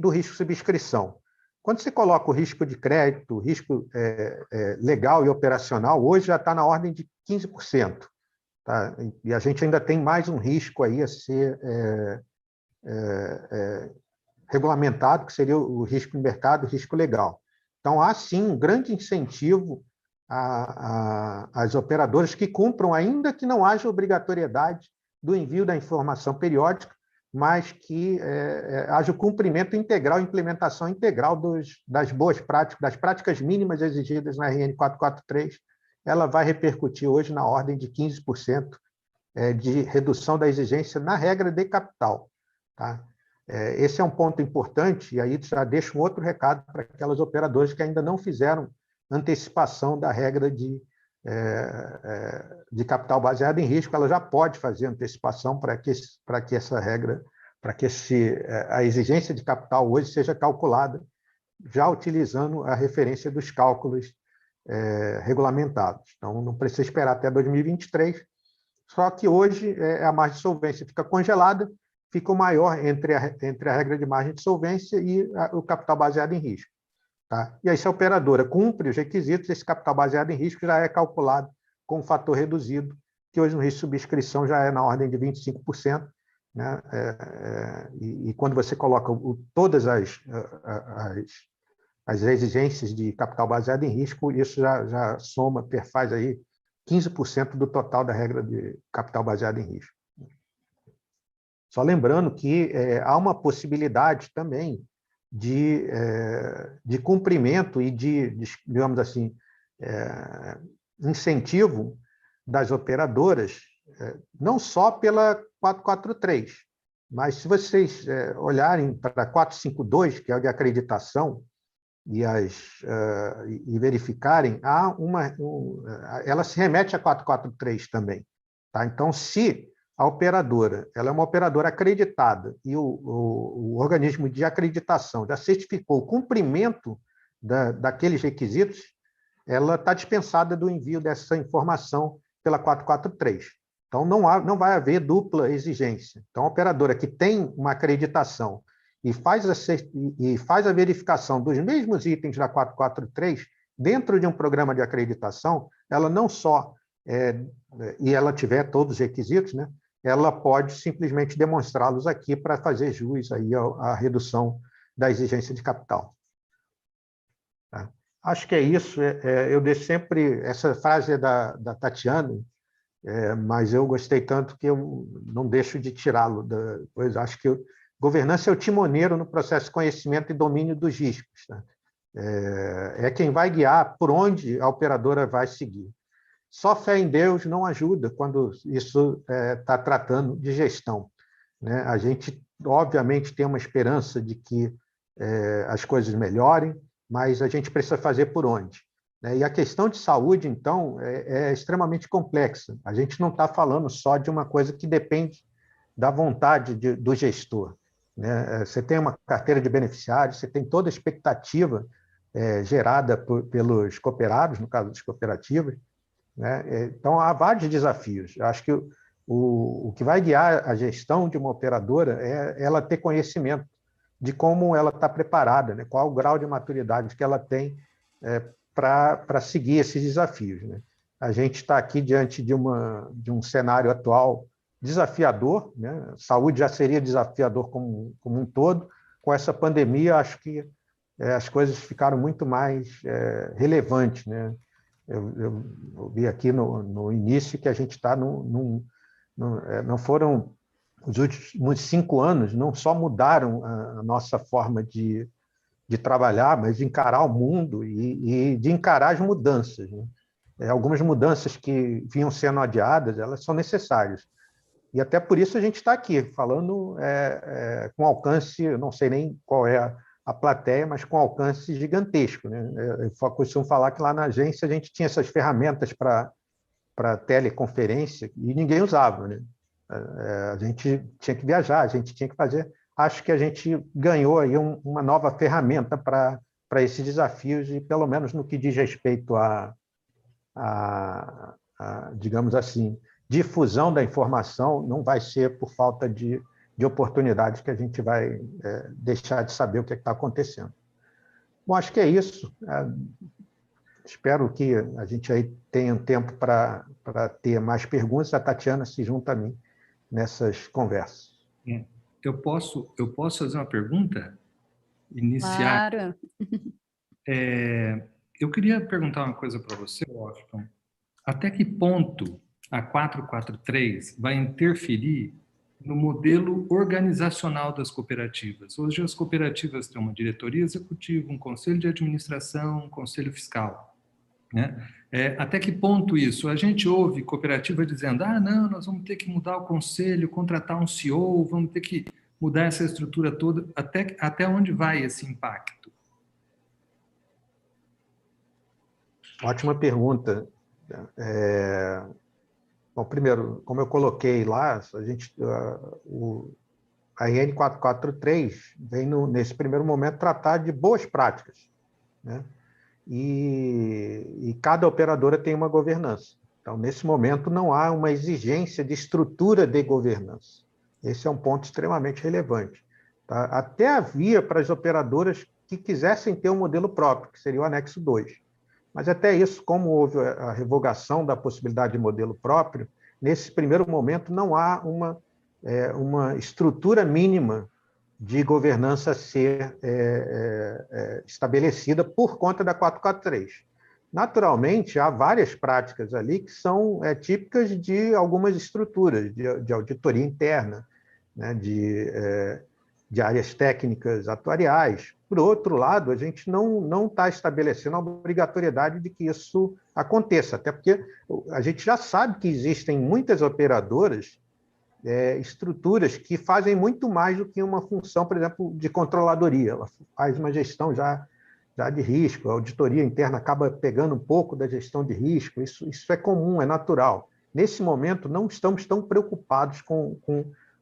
do risco de subscrição. Quando você coloca o risco de crédito, o risco legal e operacional, hoje já está na ordem de 15%. Tá? E a gente ainda tem mais um risco aí a ser regulamentado, que seria o risco de mercado, o risco legal. Então, há sim um grande incentivo às operadoras que cumpram, ainda que não haja obrigatoriedade do envio da informação periódica, mas que haja o cumprimento integral, implementação integral das boas práticas, das práticas mínimas exigidas na RN 443. Ela vai repercutir hoje na ordem de 15% de redução da exigência na regra de capital. Tá? Esse é um ponto importante, e aí já deixo um outro recado para aquelas operadoras que ainda não fizeram antecipação da regra de capital baseado em risco. Ela já pode fazer antecipação para que essa regra, para que a exigência de capital hoje seja calculada já utilizando a referência dos cálculos regulamentados. Então, não precisa esperar até 2023, só que hoje a margem de solvência fica congelada, fica o maior entre a regra de margem de solvência e o capital baseado em risco. Tá? E aí, se a operadora cumpre os requisitos, esse capital baseado em risco já é calculado com um fator reduzido, que hoje no risco de subscrição já é na ordem de 25%. Né? E quando você coloca todas as exigências de capital baseado em risco, isso já soma, perfaz aí 15% do total da regra de capital baseado em risco. Só lembrando que há uma possibilidade também de cumprimento e digamos assim, incentivo das operadoras, não só pela 443, mas se vocês olharem para 452, que é o de acreditação, e verificarem, ela se remete a 443 também. Tá? Então, se a operadora ela é uma operadora acreditada e o organismo de acreditação já certificou o cumprimento daqueles requisitos, ela está dispensada do envio dessa informação pela 443. Então, não vai haver dupla exigência. Então, a operadora que tem uma acreditação e faz a verificação dos mesmos itens da 443 dentro de um programa de acreditação, ela não só, e ela tiver todos os requisitos, né, ela pode simplesmente demonstrá-los aqui para fazer jus aí à redução da exigência de capital. Tá? Acho que é isso. Eu deixo sempre... Essa frase é da Tatiana, mas eu gostei tanto que eu não deixo de tirá-lo. Pois acho que governança é o timoneiro no processo de conhecimento e domínio dos riscos. Tá? É quem vai guiar por onde a operadora vai seguir. Só fé em Deus não ajuda quando isso está tratando de gestão. Né? A gente, obviamente, tem uma esperança de que as coisas melhorem, mas a gente precisa fazer por onde. Né? E a questão de saúde, então, é extremamente complexa. A gente não está falando só de uma coisa que depende da vontade do gestor. Né? Você tem uma carteira de beneficiários, você tem toda a expectativa gerada pelos cooperados, no caso das cooperativas. Né? Então, há vários desafios. Eu acho que o que vai guiar a gestão de uma operadora é ela ter conhecimento de como ela está preparada, né? Qual o grau de maturidade que ela tem para seguir esses desafios. Né? A gente está aqui diante de um cenário atual desafiador, né? Saúde já seria desafiador como um todo. Com essa pandemia, acho que as coisas ficaram muito mais relevantes. Né? Eu vi aqui no início que a gente está não foram os últimos 5 anos, não só mudaram a nossa forma de trabalhar, mas de encarar o mundo e de encarar as mudanças. Né? Algumas mudanças que vinham sendo adiadas, elas são necessárias. E até por isso a gente está aqui, falando com alcance, eu não sei nem qual é a plateia, mas com alcance gigantesco. Né? Eu costumo falar que lá na agência a gente tinha essas ferramentas para teleconferência e ninguém usava. Né? A gente tinha que viajar, a gente tinha que fazer. Acho que a gente ganhou aí uma nova ferramenta para esses desafios e, pelo menos no que diz respeito a digamos assim, difusão da informação, não vai ser por falta de oportunidades que a gente vai deixar de saber o que está acontecendo. Bom, acho que é isso. Espero que a gente aí tenha um tempo para ter mais perguntas. A Tatiana se junta a mim nessas conversas. Eu posso fazer uma pergunta inicial? Claro. Eu queria perguntar uma coisa para você, Washington. Até que ponto a 443 vai interferir no modelo organizacional das cooperativas? Hoje as cooperativas têm uma diretoria executiva, um conselho de administração, um conselho fiscal. Né? Até que ponto isso? A gente ouve cooperativa dizendo, não, nós vamos ter que mudar o conselho, contratar um CEO, vamos ter que mudar essa estrutura toda. Até onde vai esse impacto? Ótima pergunta. Bom, primeiro, como eu coloquei lá, a IN 443 vem, nesse primeiro momento, tratar de boas práticas. Né? E cada operadora tem uma governança. Então, nesse momento, não há uma exigência de estrutura de governança. Esse é um ponto extremamente relevante. Tá? Até havia para as operadoras que quisessem ter um modelo próprio, que seria o anexo 2. Mas até isso, como houve a revogação da possibilidade de modelo próprio, nesse primeiro momento não há uma estrutura mínima de governança a ser estabelecida por conta da 443. Naturalmente, há várias práticas ali que são típicas de algumas estruturas, de auditoria interna, né, de áreas técnicas atuariais. Por outro lado, a gente não está estabelecendo a obrigatoriedade de que isso aconteça, até porque a gente já sabe que existem muitas operadoras estruturas que fazem muito mais do que uma função, por exemplo, de controladoria. Ela faz uma gestão já de risco, a auditoria interna acaba pegando um pouco da gestão de risco, isso é comum, é natural. Nesse momento, não estamos tão preocupados com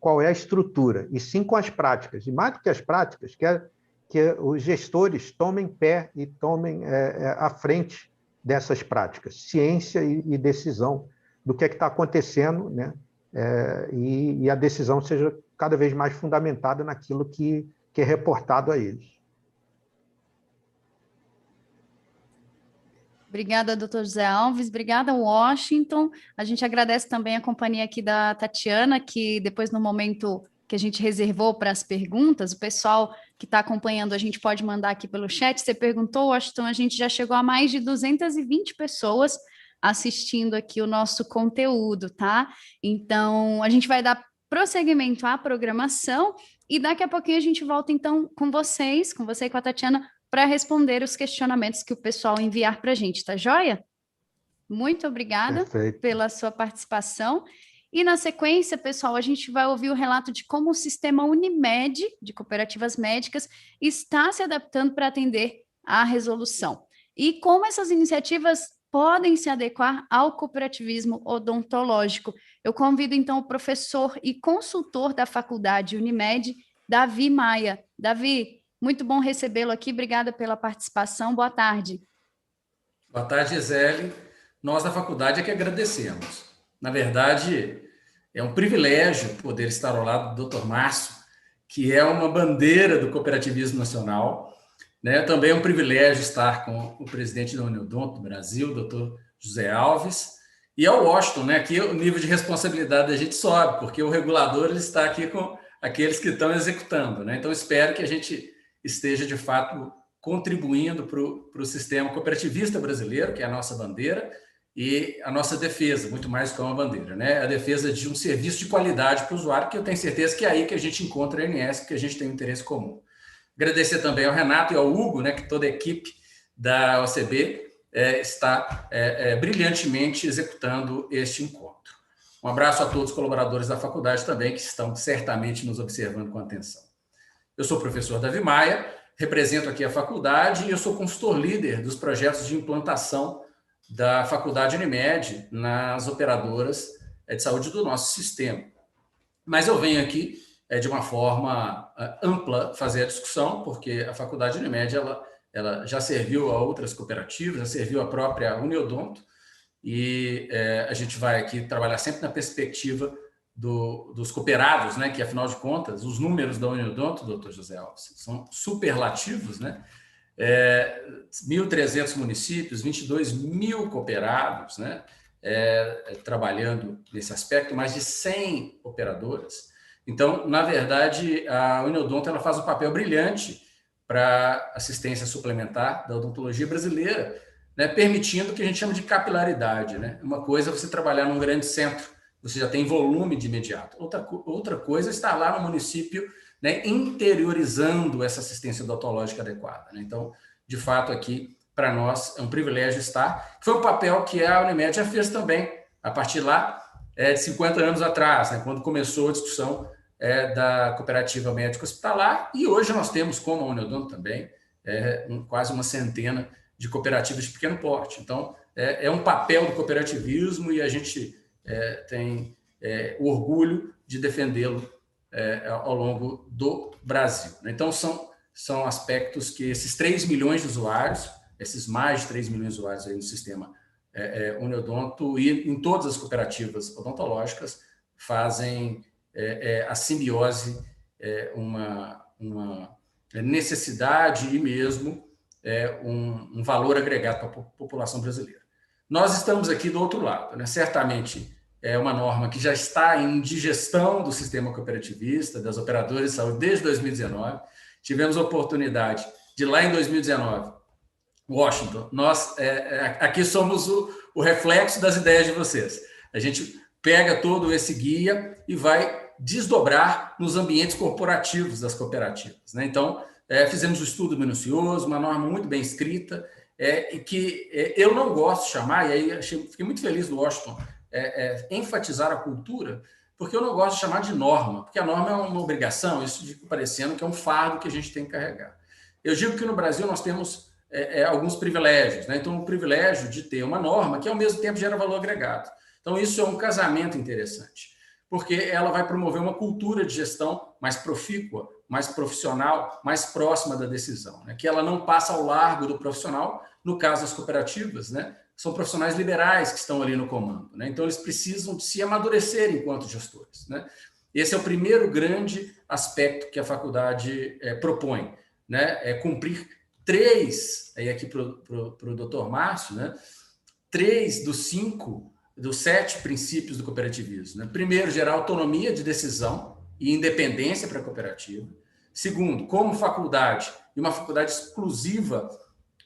qual é a estrutura, e sim com as práticas. E mais do que as práticas, que os gestores tomem pé e tomem à frente dessas práticas, ciência e decisão do que está acontecendo, né? E a decisão seja cada vez mais fundamentada naquilo que é reportado a eles. Obrigada, doutor José Alves. Obrigada, Washington. A gente agradece também a companhia aqui da Tatiana, que depois, no momento que a gente reservou para as perguntas, o pessoal que está acompanhando, a gente pode mandar aqui pelo chat. Você perguntou, Washington, a gente já chegou a mais de 220 pessoas assistindo aqui o nosso conteúdo, tá? Então, a gente vai dar prosseguimento à programação e daqui a pouquinho a gente volta, então, com você e com a Tatiana, para responder os questionamentos que o pessoal enviar para a gente, tá joia? Muito obrigada pela sua participação. E na sequência, pessoal, a gente vai ouvir o relato de como o sistema Unimed, de cooperativas médicas, está se adaptando para atender à resolução. E como essas iniciativas podem se adequar ao cooperativismo odontológico. Eu convido, então, o professor e consultor da Faculdade Unimed, Davi Maia. Davi, muito bom recebê-lo aqui. Obrigada pela participação. Boa tarde. Boa tarde, Gisele. Nós da faculdade é que agradecemos. Na verdade, é um privilégio poder estar ao lado do Dr. Márcio, que é uma bandeira do cooperativismo nacional. Né? Também é um privilégio estar com o presidente da Uniodonto do Brasil, Dr. José Alves, e ao Washington, né? Aqui o nível de responsabilidade da gente sobe, porque o regulador ele está aqui com aqueles que estão executando. Né? Então, espero que a gente esteja, de fato, contribuindo para o sistema cooperativista brasileiro, que é a nossa bandeira, e a nossa defesa, muito mais que uma bandeira, né? A defesa de um serviço de qualidade para o usuário, que eu tenho certeza que é aí que a gente encontra a ANS, que a gente tem um interesse comum. Agradecer também ao Renato e ao Hugo, né, que toda a equipe da OCB está brilhantemente executando este encontro. Um abraço a todos os colaboradores da faculdade também, que estão certamente nos observando com atenção. Eu sou o professor Davi Maia, represento aqui a faculdade e eu sou consultor líder dos projetos de implantação da Faculdade Unimed nas operadoras de saúde do nosso sistema. Mas eu venho aqui de uma forma ampla fazer a discussão, porque a Faculdade Unimed ela já serviu a outras cooperativas, já serviu a própria Uniodonto, e a gente vai aqui trabalhar sempre na perspectiva dos cooperados, né, que, afinal de contas, os números da Uniodonto, doutor José Alves, são superlativos, né? 1.300 municípios, 22 mil cooperados, né? Trabalhando nesse aspecto, mais de 100 operadoras. Então, na verdade, a Uniodonto ela faz um papel brilhante para assistência suplementar da odontologia brasileira, né, permitindo o que a gente chama de capilaridade. Né? Uma coisa é você trabalhar num grande centro, você já tem volume de imediato. Outra coisa é estar lá no município, né, interiorizando essa assistência odontológica adequada. Né? Então, de fato, aqui, para nós, é um privilégio estar. Foi um papel que a Unimed já fez também, a partir lá de 50 anos atrás, né, quando começou a discussão da cooperativa médica hospitalar, e hoje nós temos, como a Uniodonto também, quase uma centena de cooperativas de pequeno porte. Então, é um papel do cooperativismo e a gente tem o orgulho de defendê-lo ao longo do Brasil. Então, são aspectos que esses 3 milhões de usuários, esses mais de 3 milhões de usuários aí no sistema Uniodonto e em todas as cooperativas odontológicas fazem a simbiose, uma necessidade e mesmo um valor agregado para a população brasileira. Nós estamos aqui do outro lado, né? Certamente é uma norma que já está em digestão do sistema cooperativista, das operadoras de saúde desde 2019. Tivemos a oportunidade de lá em 2019, Washington, nós aqui somos o reflexo das ideias de vocês. A gente pega todo esse guia e vai desdobrar nos ambientes corporativos das cooperativas. Né? Então, fizemos um estudo minucioso, uma norma muito bem escrita, e que eu não gosto de chamar, e aí fiquei muito feliz do Washington enfatizar a cultura, porque eu não gosto de chamar de norma, porque a norma é uma obrigação, isso fica parecendo que é um fardo que a gente tem que carregar. Eu digo que no Brasil nós temos alguns privilégios, né? Então, o privilégio de ter uma norma que, ao mesmo tempo, gera valor agregado. Então, isso é um casamento interessante, porque ela vai promover uma cultura de gestão mais profícua, mais profissional, mais próxima da decisão, né? Que ela não passa ao largo do profissional. No caso das cooperativas, né? São profissionais liberais que estão ali no comando, né? Então, eles precisam de se amadurecer enquanto gestores, né? Esse é o primeiro grande aspecto que a faculdade propõe, né? É cumprir 3, aí aqui para o doutor Márcio, né? 3 dos 7 princípios do cooperativismo, né? Primeiro, gerar autonomia de decisão e independência para a cooperativa. Segundo, como faculdade, e uma faculdade exclusiva,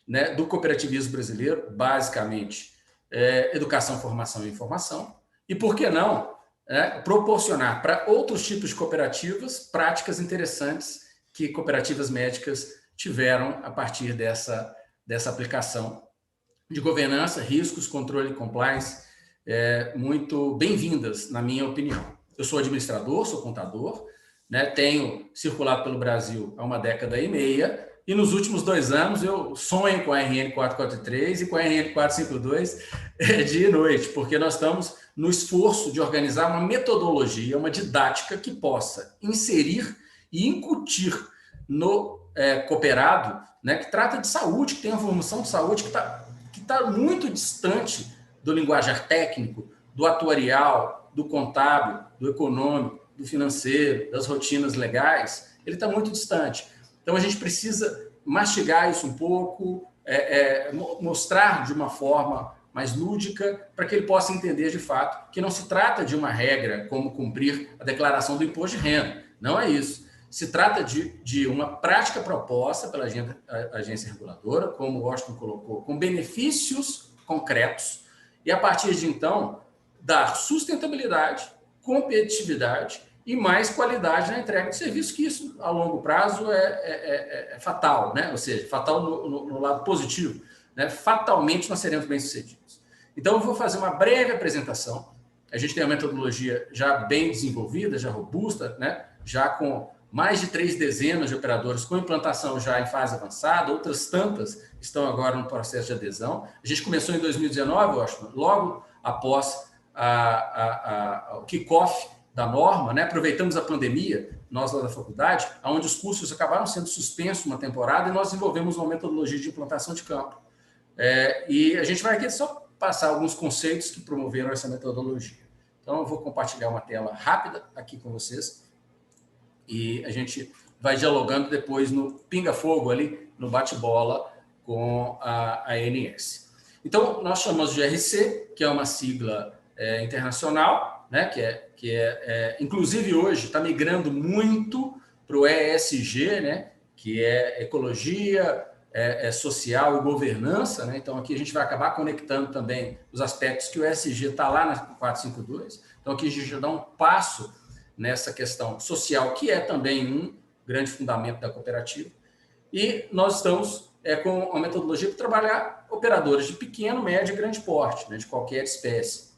né, do cooperativismo brasileiro, basicamente, educação, formação e informação. E, por que não, proporcionar para outros tipos de cooperativas práticas interessantes que cooperativas médicas tiveram a partir dessa aplicação de governança, riscos, controle e compliance, muito bem-vindas, na minha opinião. Eu sou administrador, sou contador, né, tenho circulado pelo Brasil há uma década e meia, e nos últimos 2 anos eu sonho com a RN 443 e com a RN 452 dia e noite, porque nós estamos no esforço de organizar uma metodologia, uma didática que possa inserir e incutir no cooperado, né, que trata de saúde, que tem uma formação de saúde que tá muito distante do linguajar técnico, do atuarial, do contábil, do econômico, do financeiro, das rotinas legais. Ele está muito distante. Então, a gente precisa mastigar isso um pouco, mostrar de uma forma mais lúdica, para que ele possa entender, de fato, que não se trata de uma regra como cumprir a declaração do imposto de renda. Não é isso. Se trata de uma prática proposta pela agência reguladora, como o Washington colocou, com benefícios concretos, e, a partir de então, dar sustentabilidade, competitividade e mais qualidade na entrega de serviço, que isso, a longo prazo, é fatal, né? Ou seja, fatal no lado positivo, né? Fatalmente nós seremos bem-sucedidos. Então, eu vou fazer uma breve apresentação. A gente tem uma metodologia já bem desenvolvida, já robusta, né? Já com mais de 3 dezenas de operadores com implantação já em fase avançada, outras tantas estão agora no processo de adesão. A gente começou em 2019, Washington, logo após o kickoff da norma, né? Aproveitamos a pandemia, nós lá da faculdade, onde os cursos acabaram sendo suspensos uma temporada e nós desenvolvemos uma metodologia de implantação de campo. E a gente vai aqui só passar alguns conceitos que promoveram essa metodologia. Então, eu vou compartilhar uma tela rápida aqui com vocês e a gente vai dialogando depois no pinga-fogo ali, no bate-bola com a ANS. Então, nós chamamos de GRC, que é uma sigla internacional, né, que inclusive hoje está migrando muito para o ESG, né, que é ecologia, social e governança, né? Então, aqui a gente vai acabar conectando também os aspectos que o ESG está lá na 452. Então, aqui a gente já dá um passo nessa questão social, que é também um grande fundamento da cooperativa. E nós estamos com uma metodologia para trabalhar operadores de pequeno, médio e grande porte, né, de qualquer espécie.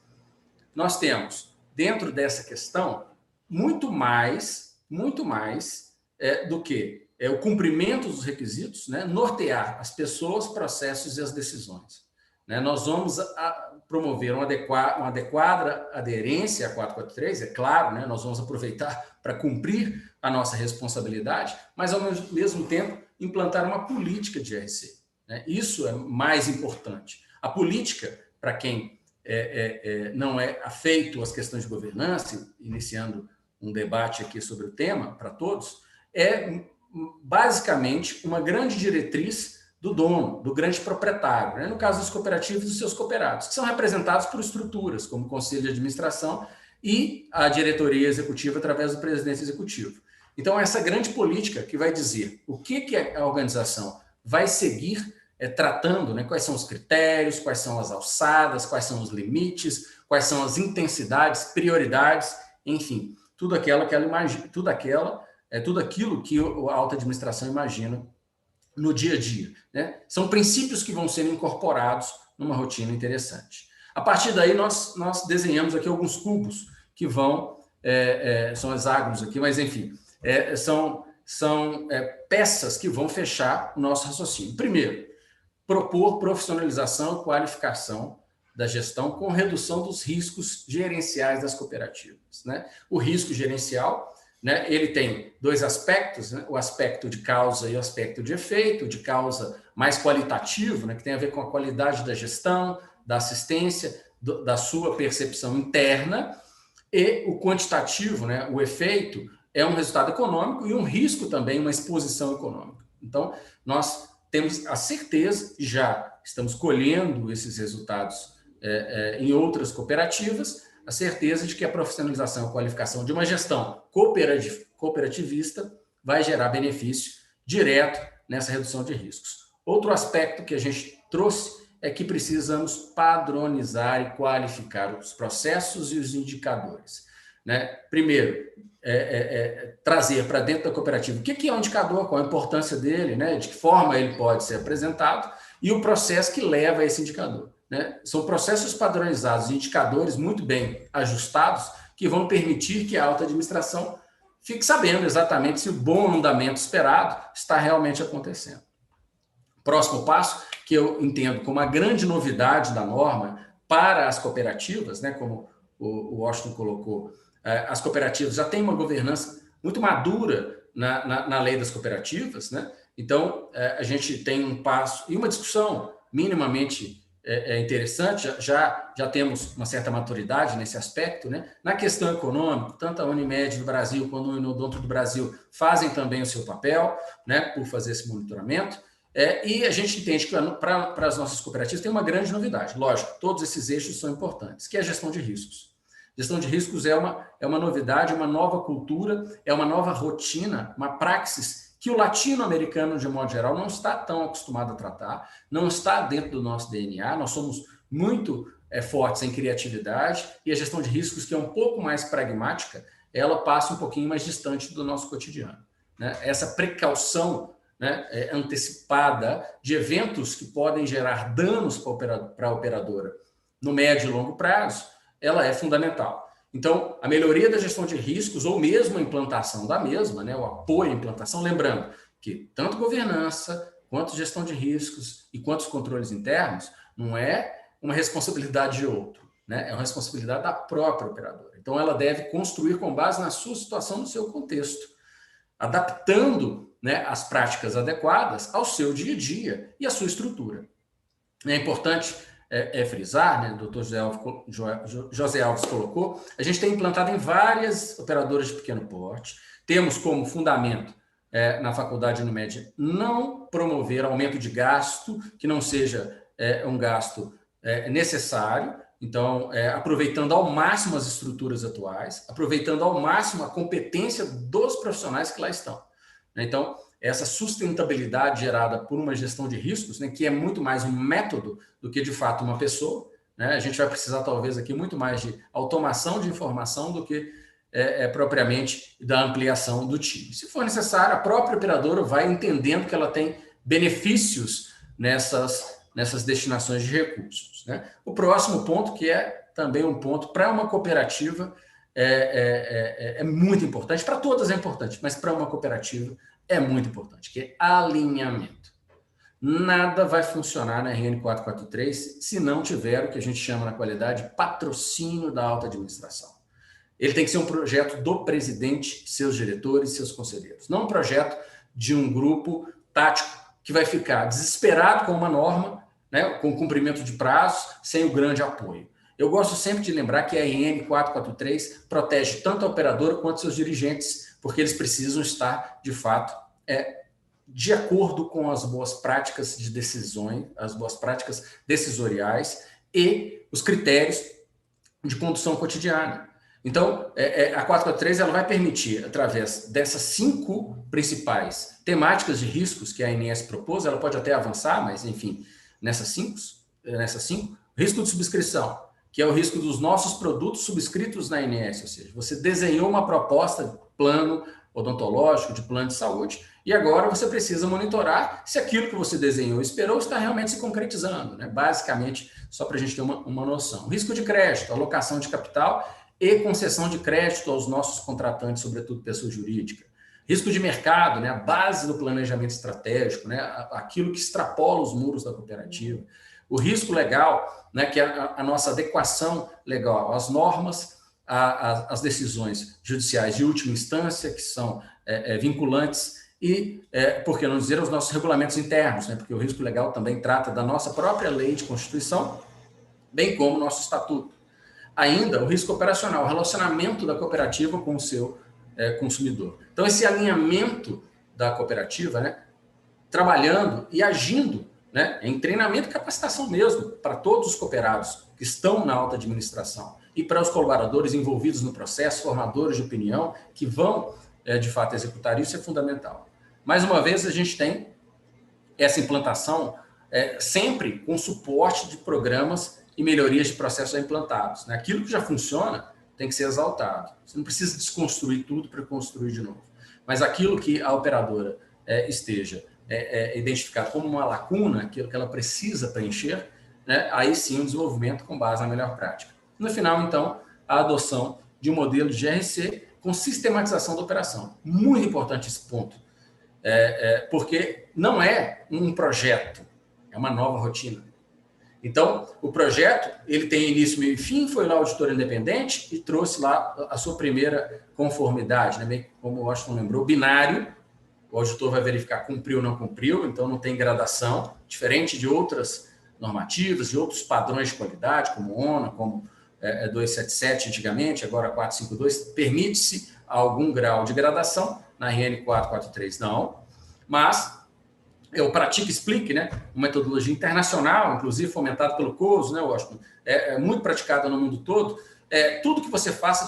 Nós temos, dentro dessa questão, muito mais do que o cumprimento dos requisitos, né, nortear as pessoas, processos e as decisões. Né? Nós vamos promover uma adequada aderência à 443, é claro, né? Nós vamos aproveitar para cumprir a nossa responsabilidade, mas, ao mesmo tempo, implantar uma política de GRC. Né? Isso é mais importante. A política, para quem não é afeito às questões de governança, iniciando um debate aqui sobre o tema para todos, é basicamente uma grande diretriz do dono, do grande proprietário, né? No caso dos cooperativos e dos seus cooperados, que são representados por estruturas, como o Conselho de Administração e a diretoria executiva através do presidente executivo. Então, essa grande política que vai dizer o que a organização vai seguir tratando, né? Quais são os critérios, quais são as alçadas, quais são os limites, quais são as intensidades, prioridades, enfim, tudo aquilo que ela imagina, tudo aquilo que a alta administração imagina no dia a dia. Né? São princípios que vão sendo incorporados numa rotina interessante. A partir daí, nós desenhamos aqui alguns cubos que vão são hexágonos aqui, mas enfim, são peças que vão fechar o nosso raciocínio. Primeiro, propor profissionalização e qualificação da gestão com redução dos riscos gerenciais das cooperativas, né? O risco gerencial, né, ele tem dois aspectos, né? O aspecto de causa e o aspecto de efeito. De causa mais qualitativo, né, que tem a ver com a qualidade da gestão, da assistência, da sua percepção interna, e o quantitativo, né, o efeito, é um resultado econômico e um risco também, uma exposição econômica. Então, nós temos a certeza, e já estamos colhendo esses resultados em outras cooperativas, a certeza de que a profissionalização e qualificação de uma gestão cooperativista vai gerar benefício direto nessa redução de riscos. Outro aspecto que a gente trouxe é que precisamos padronizar e qualificar os processos e os indicadores, né? Primeiro, trazer para dentro da cooperativa o que é um indicador, qual a importância dele, né? De que forma ele pode ser apresentado e o processo que leva a esse indicador, né? São processos padronizados, indicadores muito bem ajustados que vão permitir que a alta administração fique sabendo exatamente se o bom andamento esperado está realmente acontecendo. Próximo passo, que eu entendo como a grande novidade da norma para as cooperativas, né, como o Washington colocou, as cooperativas já têm uma governança muito madura na lei das cooperativas, né? Então, a gente tem um passo e uma discussão minimamente interessante, já temos uma certa maturidade nesse aspecto, né? Na questão econômica, tanto a Unimed do Brasil quanto a Unodonto do Brasil fazem também o seu papel, né, por fazer esse monitoramento. E a gente entende que para as nossas cooperativas tem uma grande novidade. Lógico, todos esses eixos são importantes, que é a gestão de riscos. Gestão de riscos é uma novidade, uma nova cultura, é uma nova rotina, uma praxis que o latino-americano, de modo geral, não está tão acostumado a tratar, não está dentro do nosso DNA. Nós somos muito fortes em criatividade e a gestão de riscos, que é um pouco mais pragmática, ela passa um pouquinho mais distante do nosso cotidiano, né? Essa precaução, né, antecipada de eventos que podem gerar danos para a operadora no médio e longo prazo, ela é fundamental. Então, a melhoria da gestão de riscos, ou mesmo a implantação da mesma, né, o apoio à implantação, lembrando que tanto governança, quanto gestão de riscos e quanto os controles internos, não é uma responsabilidade de outro, né, é uma responsabilidade da própria operadora. Então, ela deve construir com base na sua situação, no seu contexto, adaptando, né, as práticas adequadas ao seu dia a dia e à sua estrutura. É importante frisar, né, o Dr. José Alves colocou, a gente tem implantado em várias operadoras de pequeno porte, temos como fundamento na faculdade Unimed não promover aumento de gasto que não seja um gasto necessário. Então, aproveitando ao máximo as estruturas atuais, aproveitando ao máximo a competência dos profissionais que lá estão. Então, essa sustentabilidade gerada por uma gestão de riscos, né, que é muito mais um método do que, de fato, uma pessoa, né? A gente vai precisar, talvez, aqui muito mais de automação de informação do que propriamente da ampliação do time. Se for necessário, a própria operadora vai entendendo que ela tem benefícios nessas destinações de recursos, né? O próximo ponto, que é também um ponto para uma cooperativa, é muito importante, para todas é importante, mas para uma cooperativa é muito importante, que é alinhamento. Nada vai funcionar na RN 443 se não tiver o que a gente chama na qualidade patrocínio da alta administração. Ele tem que ser um projeto do presidente, seus diretores, seus conselheiros, não um projeto de um grupo tático que vai ficar desesperado com uma norma, né, com o cumprimento de prazos, sem o grande apoio. Eu gosto sempre de lembrar que a RN 443 protege tanto a operadora quanto seus dirigentes, porque eles precisam estar, de fato, de acordo com as boas práticas de decisões, as boas práticas decisoriais e os critérios de condução cotidiana. Então, a 443 ela vai permitir, através dessas 5 principais temáticas de riscos que a ANS propôs, ela pode até avançar, mas, enfim, nessas 5, risco de subscrição, que é o risco dos nossos produtos subscritos na ANS, ou seja, você desenhou uma proposta de plano odontológico, de plano de saúde, e agora você precisa monitorar se aquilo que você desenhou e esperou está realmente se concretizando, né? Basicamente, só para a gente ter uma noção. Risco de crédito, alocação de capital e concessão de crédito aos nossos contratantes, sobretudo pessoa jurídica. Risco de mercado, né, a base do planejamento estratégico, né, aquilo que extrapola os muros da cooperativa. O risco legal, né, que é a nossa adequação legal às normas, às decisões judiciais de última instância, que são vinculantes, e, por que não dizer, os nossos regulamentos internos, né, porque o risco legal também trata da nossa própria lei de constituição, bem como o nosso estatuto. Ainda o risco operacional, o relacionamento da cooperativa com o seu consumidor. Então, esse alinhamento da cooperativa, né, trabalhando e agindo, né, em treinamento e capacitação mesmo, para todos os cooperados que estão na alta administração e para os colaboradores envolvidos no processo, formadores de opinião, que vão, de fato, executar isso, é fundamental. Mais uma vez, a gente tem essa implantação sempre com suporte de programas e melhorias de processos implantados, né? Aquilo que já funciona tem que ser exaltado. Você não precisa desconstruir tudo para construir de novo. Mas aquilo que a operadora esteja identificado como uma lacuna, aquilo que ela precisa preencher, né? Aí sim o desenvolvimento com base na melhor prática. No final, então, a adoção de um modelo de GRC com sistematização da operação. Muito importante esse ponto, porque não é um projeto, é uma nova rotina. Então, o projeto, ele tem início, meio e fim, foi lá o auditor independente e trouxe lá a sua primeira conformidade, né? Como o Washington lembrou, binário, o auditor vai verificar cumpriu ou não cumpriu, então não tem gradação, diferente de outras normativas, de outros padrões de qualidade, como ONA, como 277 antigamente, agora 452, permite-se algum grau de gradação, na RN 443 não, mas o Pratique Explique, né, uma metodologia internacional, inclusive fomentada pelo COSO, né, Washington, é muito praticada no mundo todo, tudo que você faça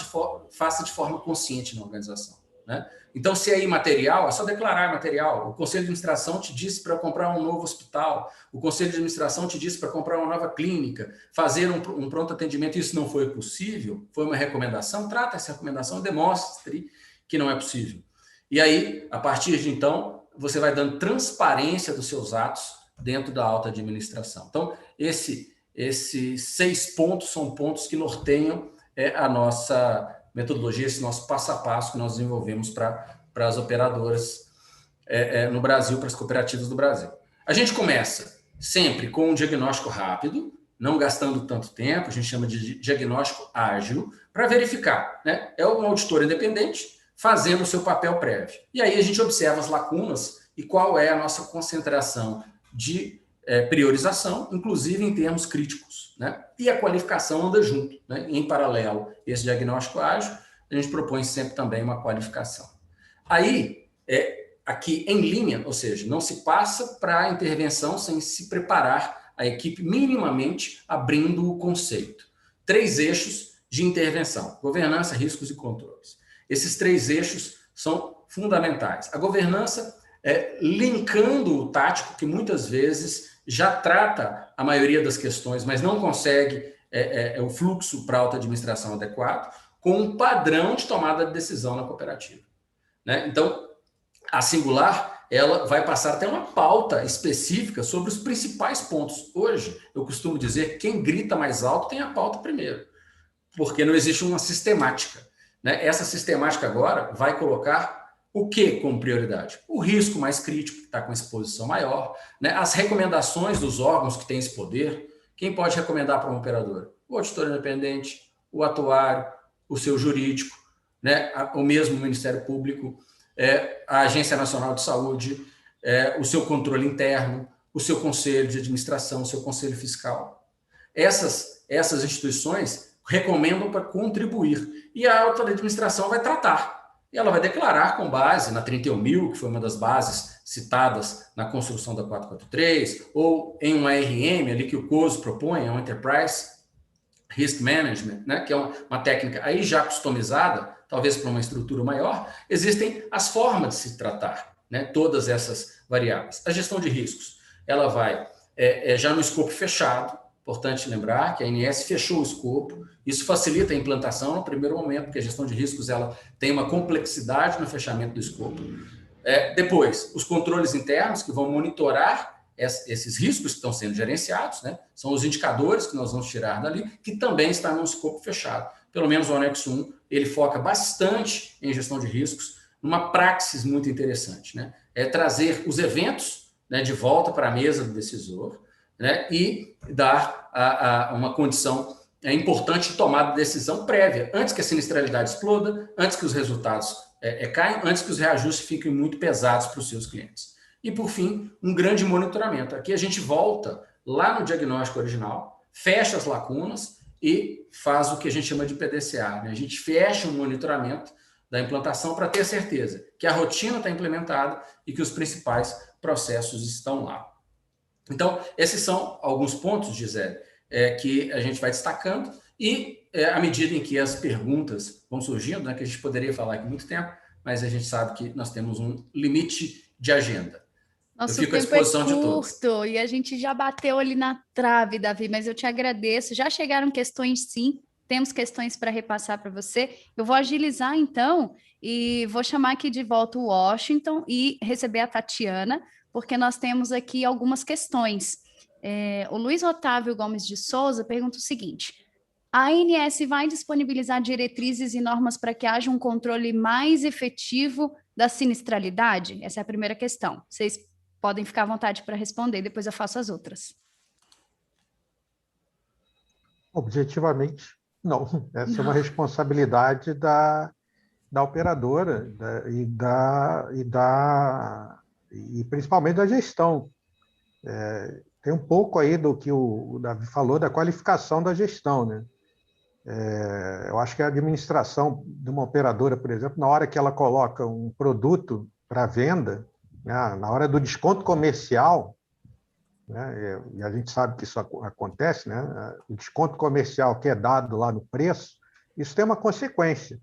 de forma consciente na organização, né? Então, se é imaterial, é só declarar imaterial. O Conselho de Administração te disse para comprar um novo hospital, o Conselho de Administração te disse para comprar uma nova clínica, fazer um pronto atendimento, isso não foi possível, foi uma recomendação, trata essa recomendação e demonstre que não é possível. E aí, a partir de então, você vai dando transparência dos seus atos dentro da alta administração. Então, esses 6 pontos são pontos que norteiam a nossa metodologia, esse nosso passo a passo que nós desenvolvemos para as operadoras no Brasil, para as cooperativas do Brasil. A gente começa sempre com um diagnóstico rápido, não gastando tanto tempo, a gente chama de diagnóstico ágil, para verificar, né? É um auditor independente fazendo o seu papel prévio. E aí a gente observa as lacunas e qual é a nossa concentração de priorização, inclusive em termos críticos, né? E a qualificação anda junto, né? Em paralelo, esse diagnóstico ágil, a gente propõe sempre também uma qualificação. Aí, aqui em linha, ou seja, não se passa para a intervenção sem se preparar a equipe minimamente abrindo o conceito. 3 eixos de intervenção: governança, riscos e controles. Esses 3 eixos são fundamentais. A governança linkando o tático, que muitas vezes já trata a maioria das questões, mas não consegue o fluxo para a alta administração adequado, com um padrão de tomada de decisão na cooperativa, né? Então, a singular, ela vai passar até uma pauta específica sobre os principais pontos. Hoje, eu costumo dizer, quem grita mais alto tem a pauta primeiro, porque não existe uma sistemática, né? Essa sistemática agora vai colocar o que como prioridade? O risco mais crítico, que está com exposição maior, né? As recomendações dos órgãos que têm esse poder. Quem pode recomendar para um operador? O auditor independente, o atuário, o seu jurídico, né? O mesmo Ministério Público, a Agência Nacional de Saúde, o seu controle interno, o seu conselho de administração, o seu conselho fiscal. Essas instituições recomendam para contribuir. E a alta administração vai tratar. E ela vai declarar com base na 31.000, que foi uma das bases citadas na construção da 443, ou em um ARM ali que o COSO propõe, é um Enterprise Risk Management, né, que é uma técnica aí já customizada, talvez para uma estrutura maior. Existem as formas de se tratar, né, todas essas variáveis. A gestão de riscos, ela vai já no escopo fechado. Importante lembrar que a ANS fechou o escopo, isso facilita a implantação no primeiro momento, porque a gestão de riscos ela tem uma complexidade no fechamento do escopo. Depois, os controles internos que vão monitorar esses riscos que estão sendo gerenciados, né? São os indicadores que nós vamos tirar dali, que também está no escopo fechado. pelo menos o anexo 1, ele foca bastante em gestão de riscos, numa praxis muito interessante, né? É trazer os eventos, né, de volta para a mesa do decisor, né, e dar uma condição importante de tomada de decisão prévia, antes que a sinistralidade exploda, antes que os resultados caiam, antes que os reajustes fiquem muito pesados para os seus clientes. E, por fim, um grande monitoramento. Aqui a gente volta lá no diagnóstico original, fecha as lacunas e faz o que a gente chama de PDCA, né? A gente fecha um monitoramento da implantação para ter certeza que a rotina está implementada e que os principais processos estão lá. Então, esses são alguns pontos, Gisele, que a gente vai destacando e, à medida em que as perguntas vão surgindo, né, que a gente poderia falar aqui muito tempo, mas a gente sabe que nós temos um limite de agenda. Nosso tempo é curto e a gente já bateu ali na trave, Davi, mas eu te agradeço. Já chegaram questões, sim. Temos questões para repassar para você. Eu vou agilizar, então, e vou chamar aqui de volta o Washington e receber a Tatiana, porque nós temos aqui algumas questões. O Luiz Otávio Gomes de Souza pergunta o seguinte: a ANS vai disponibilizar diretrizes e normas para que haja um controle mais efetivo da sinistralidade? Essa é a primeira questão. Vocês podem ficar à vontade para responder, depois eu faço as outras. Objetivamente, não. Essa é uma responsabilidade da operadora e principalmente da gestão. Tem um pouco aí do que o Davi falou da qualificação da gestão, né? Eu acho que a administração de uma operadora, por exemplo, na hora que ela coloca um produto para venda, né, na hora do desconto comercial, né, e a gente sabe que isso acontece, né, o desconto comercial que é dado lá no preço, isso tem uma consequência.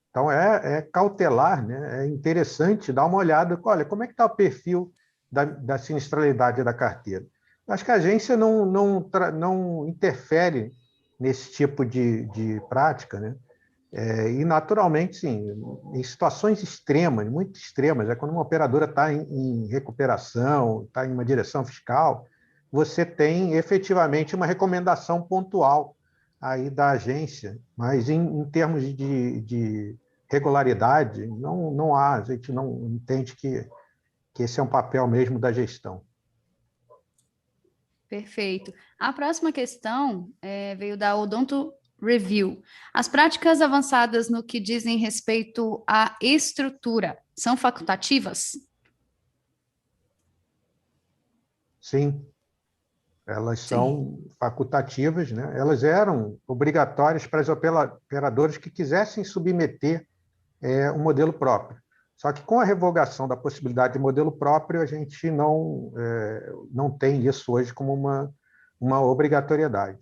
Então, é cautelar, né, é interessante dar uma olhada, olha, como é que está o perfil da sinistralidade da carteira. Acho que a agência não interfere nesse tipo de prática, né? E, naturalmente, sim, em situações extremas, muito extremas, quando uma operadora está em recuperação, está em uma direção fiscal, você tem efetivamente uma recomendação pontual aí da agência, mas em termos de regularidade, não há, a gente não entende que esse é um papel mesmo da gestão. Perfeito. A próxima questão veio da Odonto Review. As práticas avançadas no que dizem respeito à estrutura são facultativas? Sim, elas são facultativas, né? Elas eram obrigatórias para os operadores que quisessem submeter um modelo próprio. Só que com a revogação da possibilidade de modelo próprio, a gente não tem isso hoje como uma obrigatoriedade.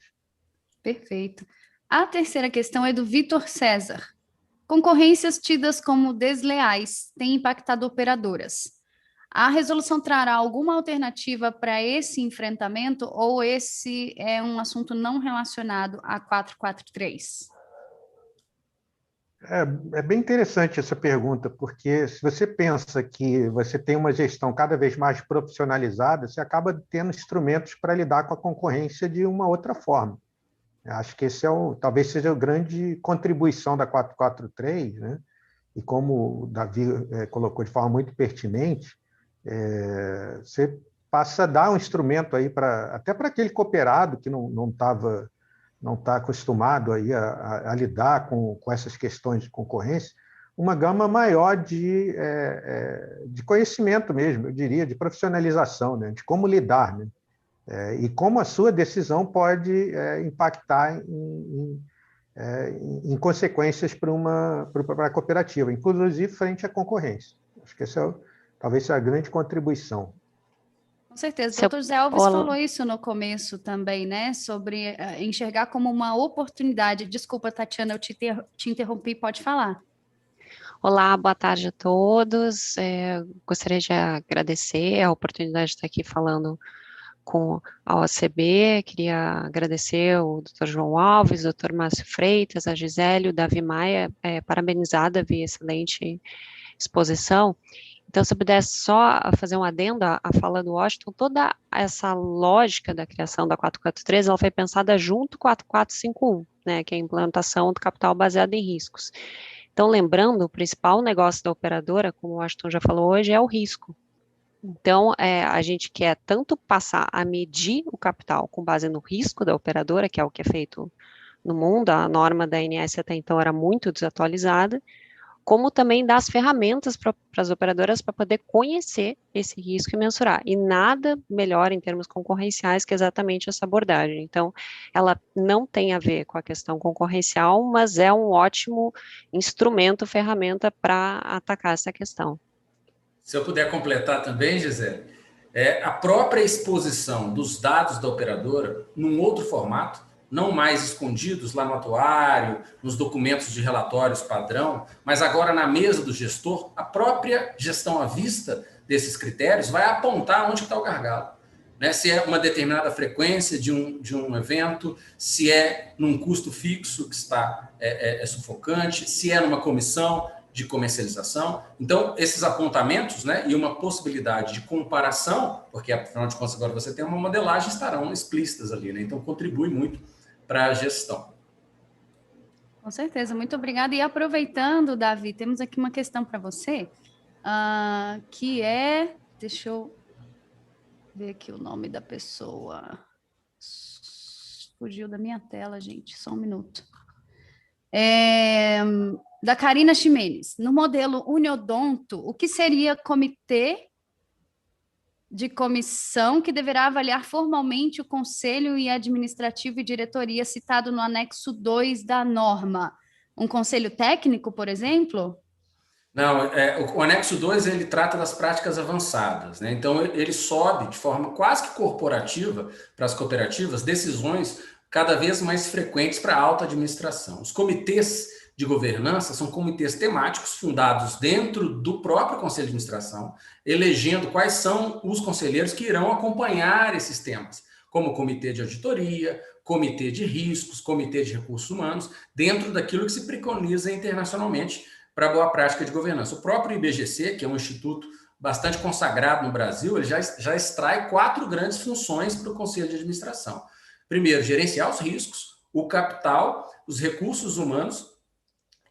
Perfeito. A terceira questão é do Vitor César. Concorrências tidas como desleais têm impactado operadoras. A resolução trará alguma alternativa para esse enfrentamento ou esse é um assunto não relacionado a 443? É bem interessante essa pergunta, porque se você pensa que você tem uma gestão cada vez mais profissionalizada, você acaba tendo instrumentos para lidar com a concorrência de uma outra forma. Acho que esse talvez seja a grande contribuição da 443, né? E como o Davi colocou de forma muito pertinente, você passa a dar um instrumento aí até para aquele cooperado que não está acostumado aí a lidar com essas questões de concorrência, uma gama maior de conhecimento mesmo, eu diria, de profissionalização, né? De como lidar, né? E como a sua decisão pode impactar em consequências para a cooperativa, inclusive frente à concorrência. Acho que essa talvez seja a grande contribuição. Com certeza. O Dr. Zé Alves falou isso no começo também, né? Sobre enxergar como uma oportunidade. Desculpa, Tatiana, eu te interrompi, pode falar. Olá, boa tarde a todos. Gostaria de agradecer a oportunidade de estar aqui falando com a OCB, queria agradecer o Dr. João Alves, o Dr. Márcio Freitas, a Gisele, o Davi Maia, parabenizar, Davi, excelente exposição. Então, se eu pudesse só fazer um adendo à fala do Washington, toda essa lógica da criação da 443, ela foi pensada junto com a 4451, né, que é a implantação do capital baseado em riscos. Então, lembrando, o principal negócio da operadora, como o Washington já falou hoje, é o risco. Então, a gente quer tanto passar a medir o capital com base no risco da operadora, que é o que é feito no mundo, a norma da ANS até então era muito desatualizada, como também dar as ferramentas para as operadoras para poder conhecer esse risco e mensurar. E nada melhor em termos concorrenciais que exatamente essa abordagem. Então, ela não tem a ver com a questão concorrencial, mas é um ótimo instrumento, ferramenta para atacar essa questão. Se eu puder completar também, Gisele, a própria exposição dos dados da operadora num outro formato, não mais escondidos lá no atuário, nos documentos de relatórios padrão, mas agora na mesa do gestor, a própria gestão à vista desses critérios vai apontar onde está o gargalo. Né? Se é uma determinada frequência de um evento, se é num custo fixo que está sufocante, se é numa comissão de comercialização. Então, esses apontamentos, né, e uma possibilidade de comparação, porque, afinal de contas, agora você tem uma modelagem, estarão explícitas ali, né? Então, contribui muito para a gestão. Com certeza, muito obrigada. E aproveitando, Davi, temos aqui uma questão para você, que é... Deixa eu ver aqui o nome da pessoa. Fugiu da minha tela, gente, só um minuto. Da Karina Ximenes. No modelo Uniodonto, o que seria comitê de comissão que deverá avaliar formalmente o conselho e administrativo e diretoria citado no anexo 2 da norma? Um conselho técnico, por exemplo? Não, o anexo 2 ele trata das práticas avançadas, né? Então ele sobe de forma quase que corporativa para as cooperativas decisões cada vez mais frequentes para a alta administração. Os comitês de governança são comitês temáticos fundados dentro do próprio conselho de administração, elegendo quais são os conselheiros que irão acompanhar esses temas, como comitê de auditoria, comitê de riscos, comitê de recursos humanos, dentro daquilo que se preconiza internacionalmente para a boa prática de governança. O próprio IBGC, que é um instituto bastante consagrado no Brasil, ele já extrai 4 grandes funções para o conselho de administração. Primeiro, gerenciar os riscos, o capital, os recursos humanos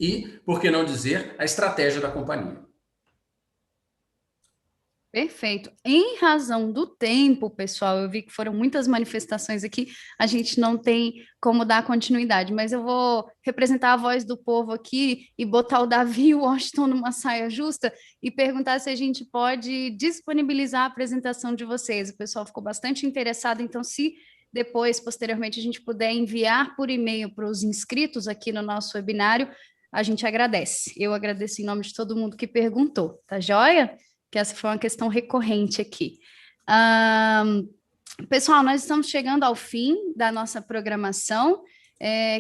e, por que não dizer, a estratégia da companhia. Perfeito. Em razão do tempo, pessoal, eu vi que foram muitas manifestações aqui, a gente não tem como dar continuidade, mas eu vou representar a voz do povo aqui e botar o Davi e o Washington numa saia justa e perguntar se a gente pode disponibilizar a apresentação de vocês. O pessoal ficou bastante interessado, então se depois, posteriormente, a gente puder enviar por e-mail para os inscritos aqui no nosso webinário, a gente agradece. Eu agradeço em nome de todo mundo que perguntou, tá joia? Que essa foi uma questão recorrente aqui. Pessoal, nós estamos chegando ao fim da nossa programação.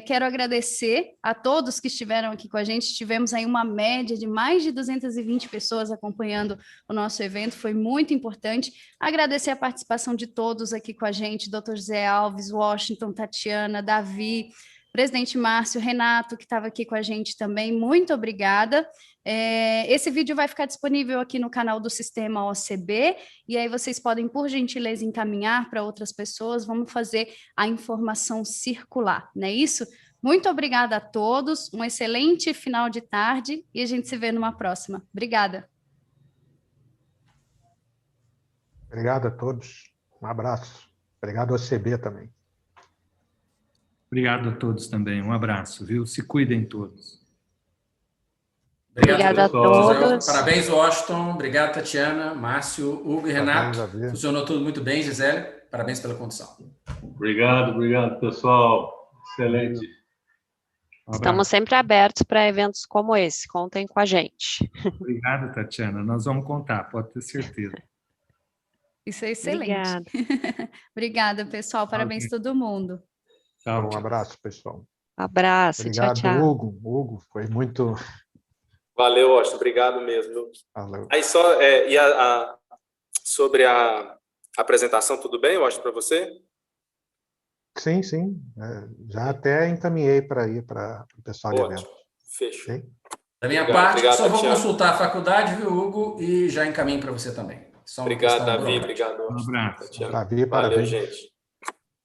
Quero agradecer a todos que estiveram aqui com a gente. Tivemos aí uma média de mais de 220 pessoas acompanhando o nosso evento, foi muito importante. Agradecer a participação de todos aqui com a gente, Dr. José Alves, Washington, Tatiana, Davi, presidente Márcio, Renato, que estava aqui com a gente também, muito obrigada. Esse vídeo vai ficar disponível aqui no canal do Sistema OCB, e aí vocês podem, por gentileza, encaminhar para outras pessoas, vamos fazer a informação circular, não é isso? Muito obrigada a todos, um excelente final de tarde, e a gente se vê numa próxima. Obrigada. Obrigado a todos, um abraço. Obrigado ao OCB também. Obrigado a todos também. Um abraço, viu? Se cuidem todos. Obrigada a todos. Parabéns, Washington. Obrigado, Tatiana, Márcio, Hugo e Renato. Funcionou tudo muito bem, Gisele. Parabéns pela condução. Obrigado, pessoal. Excelente. Estamos sempre abertos para eventos como esse. Contem com a gente. Obrigado, Tatiana. Nós vamos contar, pode ter certeza. Isso é excelente. Obrigada, pessoal. Parabéns a todo mundo. Tchau. Um abraço, pessoal. Abraço. Obrigado, tchau, tchau. Hugo. Hugo, foi muito... Valeu, Washington. Obrigado mesmo. Valeu. Aí só sobre a apresentação, tudo bem, Washington, para você? Sim, sim. Já até encaminhei para ir para o pessoal de Ótimo. evento. Fechou. Okay? Da minha parte, só vou consultar a faculdade, viu, Hugo, e já encaminho para você também. Obrigado, Davi. Obrigado. Um abraço. Davi, Valeu, parabéns. gente.